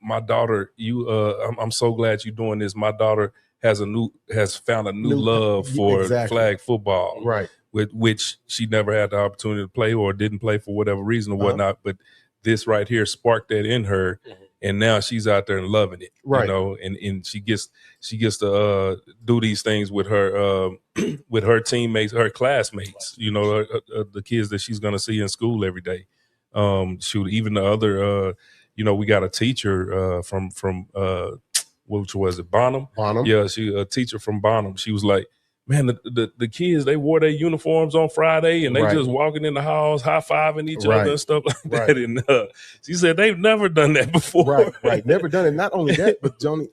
my daughter, I'm so glad you're doing this. My daughter has found a new love for flag football, right? With which she never had the opportunity to play or didn't play for whatever reason or whatnot. But this right here sparked that in her, and now she's out there and loving it, right? And she gets to do these things with her with her teammates, her classmates, the kids that she's gonna see in school every day. Even the other, we got a teacher from which was it, Bonham? Yeah, she a teacher from Bonham. She was like, man, the kids, they wore their uniforms on Friday and they just walking in the halls, high-fiving each other and stuff like that. And she said they've never done that before. Right. Never done it. Not only that, but Johnny,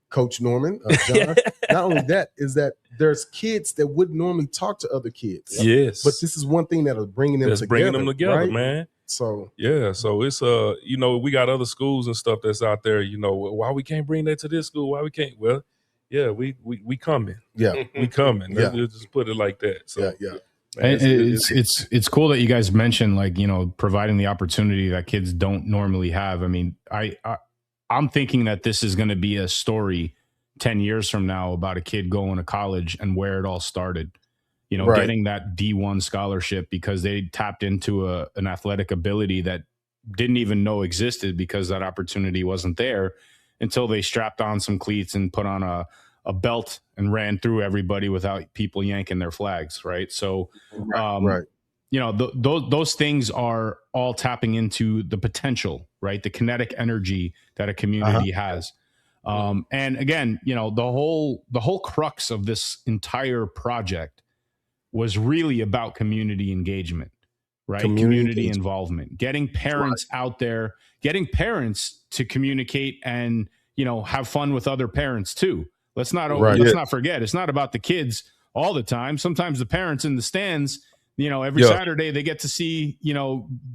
Coach Norman, John, not only that, is that there's kids that wouldn't normally talk to other kids. Yes. But this is one thing that is bringing them together. Bringing them together, right? man. So so it's we got other schools and stuff that's out there. Why we can't bring that to this school? Why we can't? Well, we coming. We coming. Let's just put it like that. So man, it's cool that you guys mentioned, like, providing the opportunity that kids don't normally have. I mean, I'm thinking that this is going to be a story 10 years from now about a kid going to college and where it all started. Getting that D1 scholarship because they tapped into an athletic ability that didn't even know existed, because that opportunity wasn't there until they strapped on some cleats and put on a belt and ran through everybody without people yanking their flags. Right. So, those things are all tapping into the potential, right? The kinetic energy that a community has. And again, the whole crux of this entire project was really about community engagement, right? Community involvement, getting parents out there, getting parents to communicate and, have fun with other parents too. Let's not forget, it's not about the kids all the time. Sometimes the parents in the stands, every Saturday they get to see,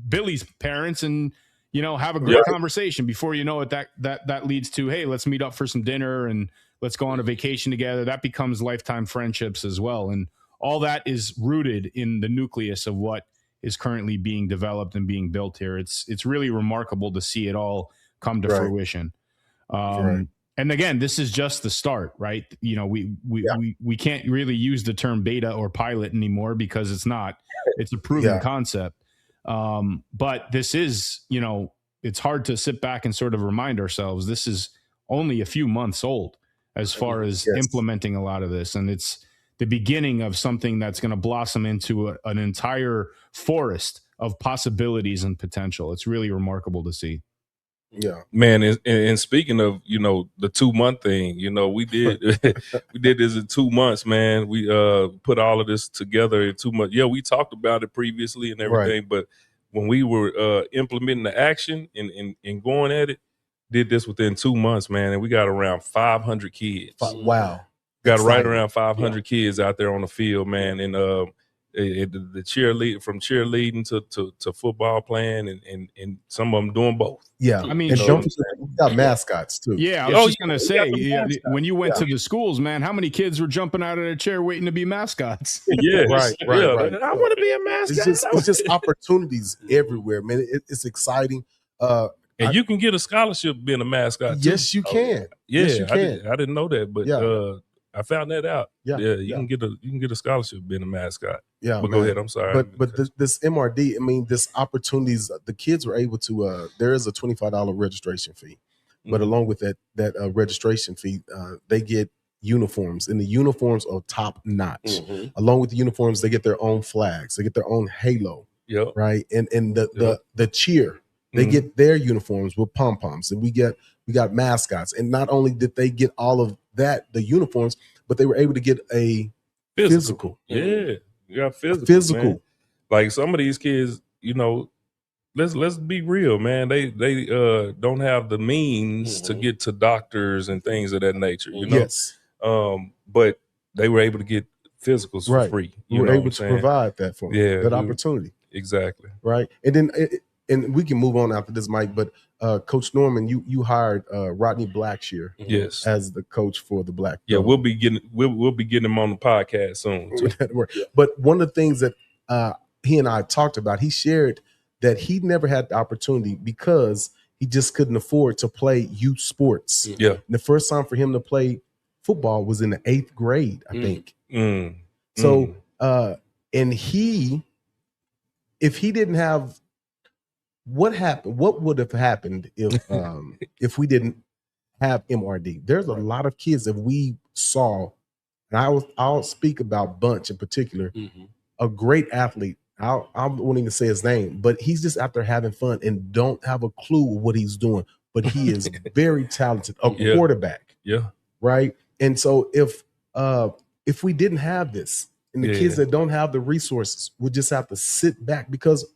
Billy's parents and, have a great conversation. Before you know it, that leads to, hey, let's meet up for some dinner and let's go on a vacation together. That becomes lifetime friendships as well. And all that is rooted in the nucleus of what is currently being developed and being built here. It's really remarkable to see it all come to fruition. And again, this is just the start, right? We can't really use the term beta or pilot anymore because it's not. It's a proven concept. But this is, it's hard to sit back and sort of remind ourselves this is only a few months old as far as implementing a lot of this. And it's the beginning of something that's going to blossom into an entire forest of possibilities and potential. It's really remarkable to see. Yeah. Man, and speaking of, the 2-month thing, we did we did this in 2 months, man. We put all of this together in 2 months. Yeah, we talked about it previously and everything, but when we were implementing the action and going at it, did this within 2 months, man, and we got around 500 kids. Wow. Got right Exciting. around 500 kids out there on the field, man, and the cheerlead from cheerleading to football playing, and some of them doing both. Yeah. I mean, and know don't what I'm forget, we got mascots too. Yeah, I was just gonna say, when you went to the schools, man, how many kids were jumping out of their chair waiting to be mascots? Yeah, Right. I want to be a mascot. It's just opportunities everywhere, man. It's exciting. And you can get a scholarship being a mascot too. Yes, you can. Yeah, Yes, you can. I didn't know that, but I found that out. Yeah, You can get a scholarship being a mascot. Yeah, But go ahead. I'm sorry. But this MRD, I mean, this opportunities, the kids were able to. There is a $25 registration fee, but along with that registration fee, they get uniforms, and the uniforms are top notch. Along with the uniforms, they get their own flags, they get their own halo. Yep. Right, and the cheer, they get their uniforms with pom poms, and we got mascots. And not only did they get all of that, the uniforms, but they were able to get a physical. Yeah, you got physical. Physical. Man. Like some of these kids, let's be real, man. They don't have the means to get to doctors and things of that nature. Yes. But they were able to get physicals for free. We were able to provide that for them. Yeah, that opportunity. Exactly. Right. And then and we can move on after this, Mike. But Coach Norman, you hired Rodney Blackshear, yes, as the coach for the Black. Yeah, we'll be getting him on the podcast soon. But one of the things that he and I talked about, he shared that he never had the opportunity because he just couldn't afford to play youth sports. Yeah, and the first time for him to play football was in the 8th grade, I think. So, and if he didn't have, what would have happened if we didn't have MRD? There's a lot of kids that we saw, and I'll speak about Bunch in particular, a great athlete. I won't even say his name, but he's just out there having fun and don't have a clue what he's doing. But he is very talented, a quarterback. Yeah. Right. And so if we didn't have this, and the kids that don't have the resources would just have to sit back, because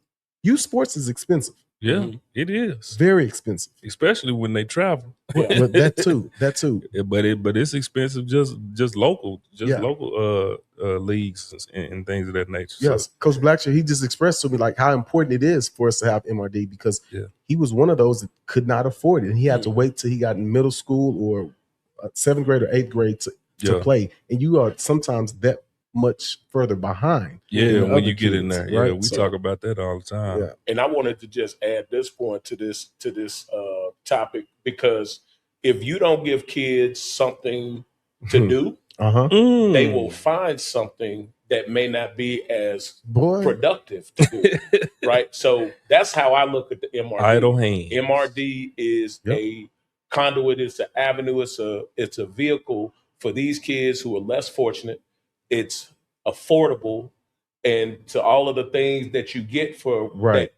youth sports is expensive. Yeah, it is very expensive, especially when they travel. But that too. But it's expensive just local leagues and things of that nature. Yes, so, Coach Blackshear, he just expressed to me like how important it is for us to have MRD, because he was one of those that could not afford it, and he had to wait till he got in middle school or 7th grade or 8th grade to play, and you are sometimes that much further behind. Yeah, when you get in there. Right? Yeah, we talk about that all the time. Yeah. And I wanted to just add this point to this topic, because if you don't give kids something to do, they will find something that may not be as productive to do. Right? So that's how I look at the MRD. Idle hand. MRD is a conduit, it's an avenue, it's a vehicle for these kids who are less fortunate. It's affordable, and to all of the things that you get for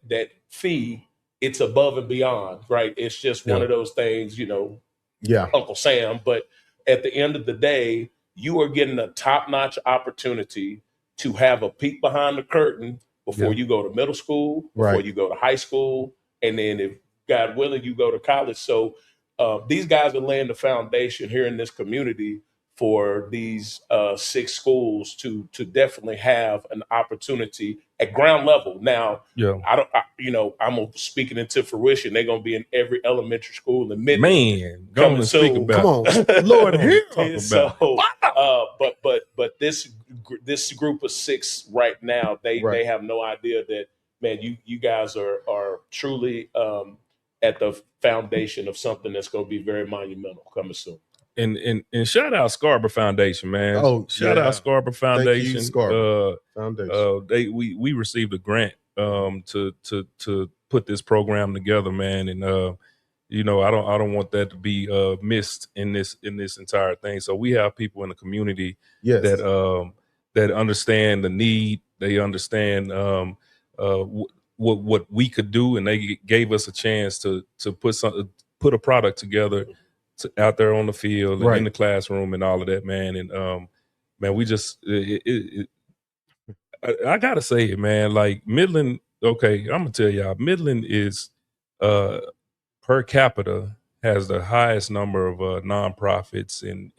that fee, it's above and beyond, right? It's just one of those things, Uncle Sam. But at the end of the day, you are getting a top-notch opportunity to have a peek behind the curtain before you go to middle school, before you go to high school, and then if God willing, you go to college. So these guys are laying the foundation here in this community for these 6 schools to definitely have an opportunity at ground level. Now, I'm speaking into fruition. They're going to be in every elementary school in Midland. Man, go and speak about. Come on, Lord, here. So, but this group of 6 right now, they have no idea that, man, you guys are truly at the foundation of something that's going to be very monumental coming soon. And shout out Scarborough Foundation, man. Shout out Scarborough Foundation. Thank you, Scarborough Foundation. We received a grant to put this program together, man. And I don't want that to be missed in this entire thing. So we have people in the community that understand the need. They understand what we could do, and they gave us a chance to put a product together out there on the field and in the classroom and all of that, man. And man, we just I gotta say it, man. Like Midland, okay, I'm gonna tell y'all, Midland is per capita has the highest number of nonprofits and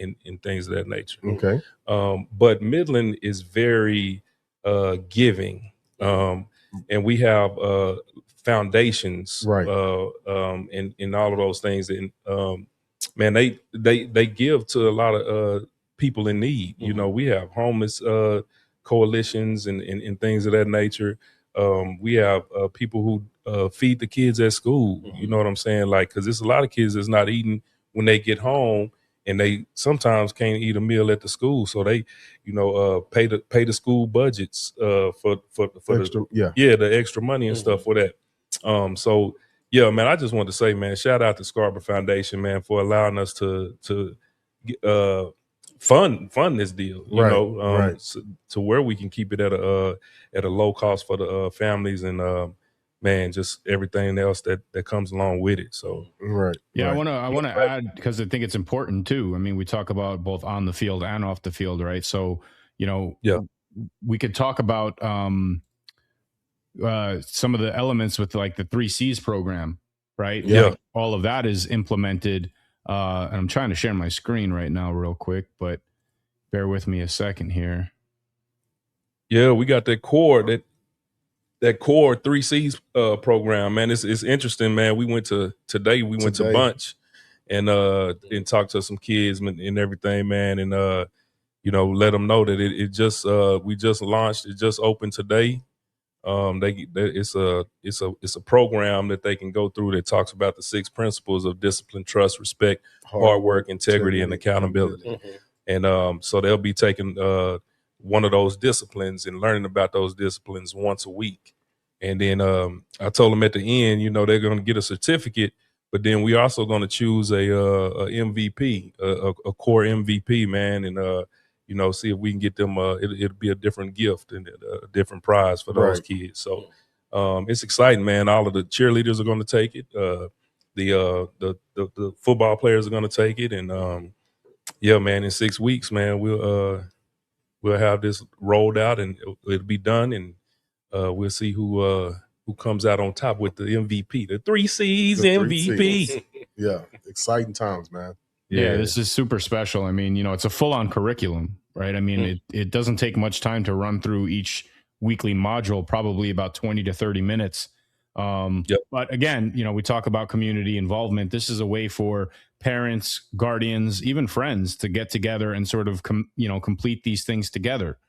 things of that nature. Okay. But Midland is very giving, and we have foundations, and all of those things. And man, they give to a lot of people in need. You know, we have homeless coalitions and things of that nature. We have people who feed the kids at school. You know what I'm saying? Like, because there's a lot of kids that's not eating when they get home, and they sometimes can't eat a meal at the school, so they, you know, pay the school budgets for Extra, the extra money and stuff for that. So yeah, man, I just wanted to say, man, shout out to Scarborough Foundation, man, for allowing us to fund this deal, you know, to where we can keep it at a low cost for the families, and man, just everything else that comes along with it. So I want to add, because I think it's important too. I mean, we talk about both on the field and off the field, right? So, you know, we could talk about some of the elements with like the 3 C's program, right? Like, all of that is implemented. And I'm trying to share my screen right now real quick, but bear with me a second here. Yeah, we got that core 3 C's program, man. It's interesting, man. We went to Bunch and talked to some kids and everything, man, and you know, let them know that it just we just launched. It just opened today. It's a program that they can go through that talks about the 6 principles of discipline, trust, respect, hard work, integrity, and accountability. And so they'll be taking one of those disciplines and learning about those disciplines once a week. And then I told them at the end, you know, they're going to get a certificate, but then we also going to choose a MVP, a core MVP, man, and you know, see if we can get them. It'll be a different gift and a different prize for those kids. So it's exciting, man. All of the cheerleaders are going to take it. The football players are going to take it, and yeah, man. In 6 weeks, man, we'll have this rolled out, and it'll be done, and we'll see who comes out on top with the MVP, the 3 C's MVP. Yeah, exciting times, man. Yeah, this is super special. I mean, you know, it's a full-on curriculum, right? I mean, it doesn't take much time to run through each weekly module, probably about 20 to 30 minutes. But again, you know, we talk about community involvement. This is a way for parents, guardians, even friends to get together and sort of, complete these things together.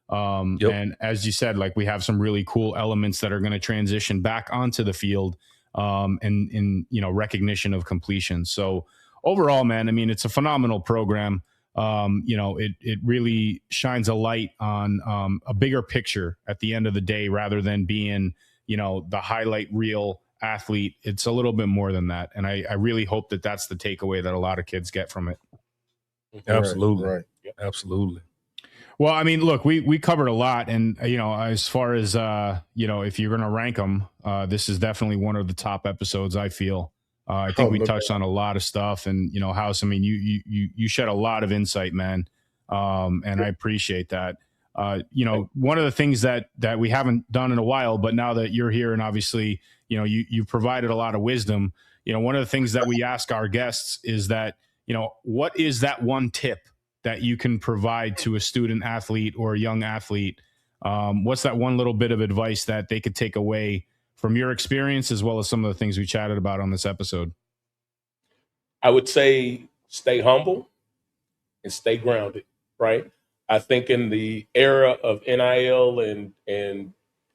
And as you said, like, we have some really cool elements that are going to transition back onto the field in recognition of completion. So overall, man, I mean, it's a phenomenal program. It really shines a light on a bigger picture at the end of the day, rather than being, the highlight reel athlete. It's a little bit more than that. And I really hope that that's the takeaway that a lot of kids get from it. Absolutely. Absolutely. Well, I mean, look, we covered a lot, and as far as if you're going to rank them, this is definitely one of the top episodes, I feel. I think we touched on a lot of stuff, and House, I mean, you shed a lot of insight, man, and I appreciate that. One of the things that we haven't done in a while, but now that you're here, and obviously you provided a lot of wisdom, one of the things that we ask our guests is that what is that one tip that you can provide to a student athlete or a young athlete? What's that one little bit of advice that they could take away from your experience, as well as some of the things we chatted about on this episode? I would say stay humble and stay grounded, right? I think in the era of NIL and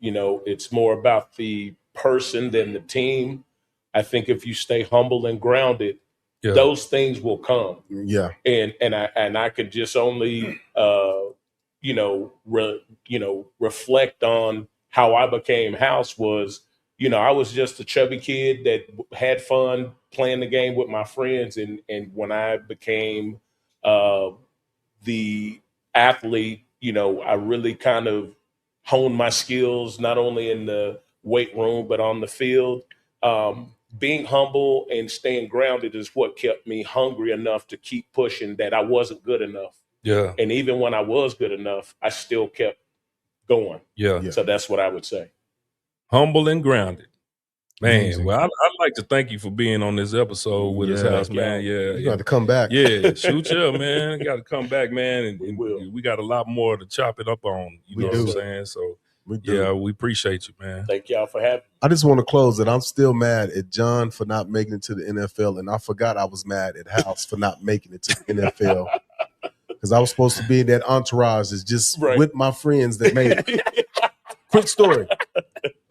it's more about the person than the team. I think if you stay humble and grounded, those things will come. Yeah. And I could just only reflect on how I became House. Was I was just a chubby kid that had fun playing the game with my friends, and when I became the athlete, I really kind of honed my skills, not only in the weight room, but on the field. Being humble and staying grounded is what kept me hungry enough to keep pushing that I wasn't good enough. Yeah. And even when I was good enough, I still kept going. Yeah. So that's what I would say. Humble and grounded. Man, Amazing. well, I'd like to thank you for being on this episode with us, House, man. Yeah. You got to come back. Yeah, shoot yeah, man. Got to come back, man. And we got a lot more to chop it up on. You know what I'm saying? So, yeah, we appreciate you, man. Thank y'all for having me. I just want to close it. I'm still mad at John for not making it to the NFL, and I forgot I was mad at House for not making it to the NFL because I was supposed to be in that entourage is just with my friends that made it. Quick story.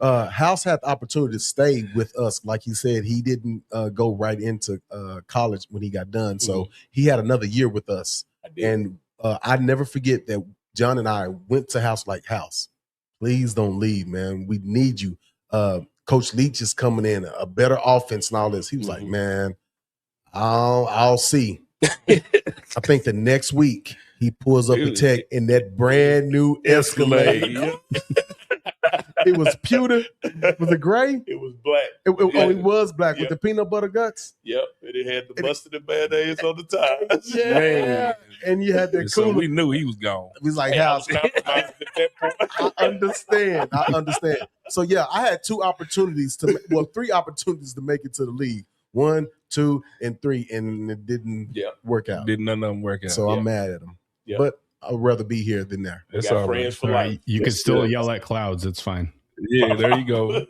House had the opportunity to stay with us. Like he said, he didn't go right into college when he got done. So he had another year with us. And I never forget that John and I went to House like, House, please don't leave, man. We need you. Coach Leach is coming in, a better offense and all this. He was like, man, I'll see. I think the next week he pulls up a tech in that brand new Escalade. It was pewter. Was it gray? It was black. It was black with the peanut butter guts. Yep. And it had the mustard and mayonnaise on the top. Yeah. Man. And you had that so cooler. we knew he was gone. He was like, House. I understand. So, yeah, I had three opportunities to make it to the league. 1, 2, and 3, and it didn't work out. None of them work out. So I'm mad at him. Yeah. But I'd rather be here than there. We got friends for life. You can still yell at clouds. It's fine. Yeah, there you go.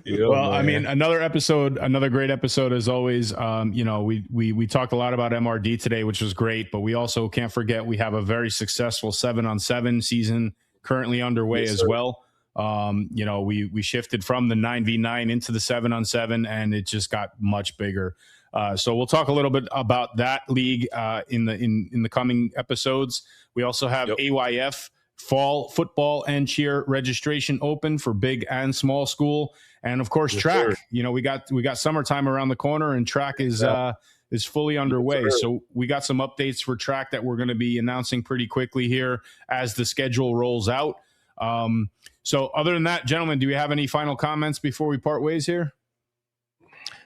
Yeah, well, man. I mean, another great episode as always. We talked a lot about MRD today, which was great, but we also can't forget we have a very successful 7-on-7 season currently underway as well. We shifted from the 9v9 into the 7-on-7, and it just got much bigger. So we'll talk a little bit about that league in the coming episodes. We also have AYF fall football and cheer registration open for big and small school, and of course track. Sir. We got summertime around the corner, and track is fully underway. So we got some updates for track that we're going to be announcing pretty quickly here as the schedule rolls out. So other than that, gentlemen, do we have any final comments before we part ways here?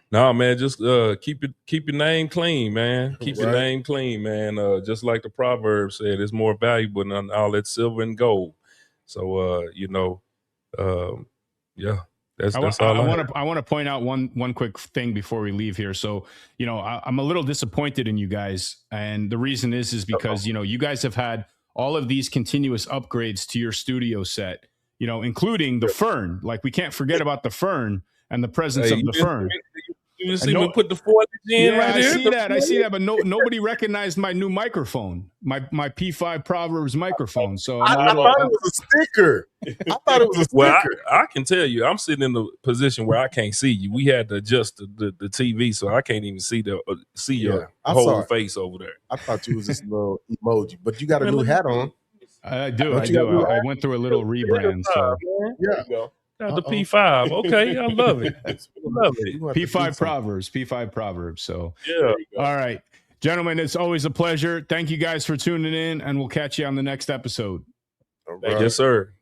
No, man, just keep your name clean, man. Keep your name clean, man. Just like the Proverbs said, it's more valuable than all that silver and gold. So, that's all I want to point out one quick thing before we leave here. So, I'm a little disappointed in you guys, and the reason is because you guys have had all of these continuous upgrades to your studio set, including the fern. Like, we can't forget about the fern and the presence of the fern. You see me put the footage in right there? I see that, but nobody recognized my new microphone, my P5 Proverbs microphone. So I thought it was a sticker. Well, I can tell you, I'm sitting in the position where I can't see you. We had to adjust the TV, so I can't even see your whole face over there. I thought you was this little emoji, but you got a new hat on. I do. I went through a little rebrand. So there you go. The P5. Okay, I love it. P5 Proverbs. So, yeah. All right. Gentlemen, it's always a pleasure. Thank you guys for tuning in, and we'll catch you on the next episode. Yes, sir.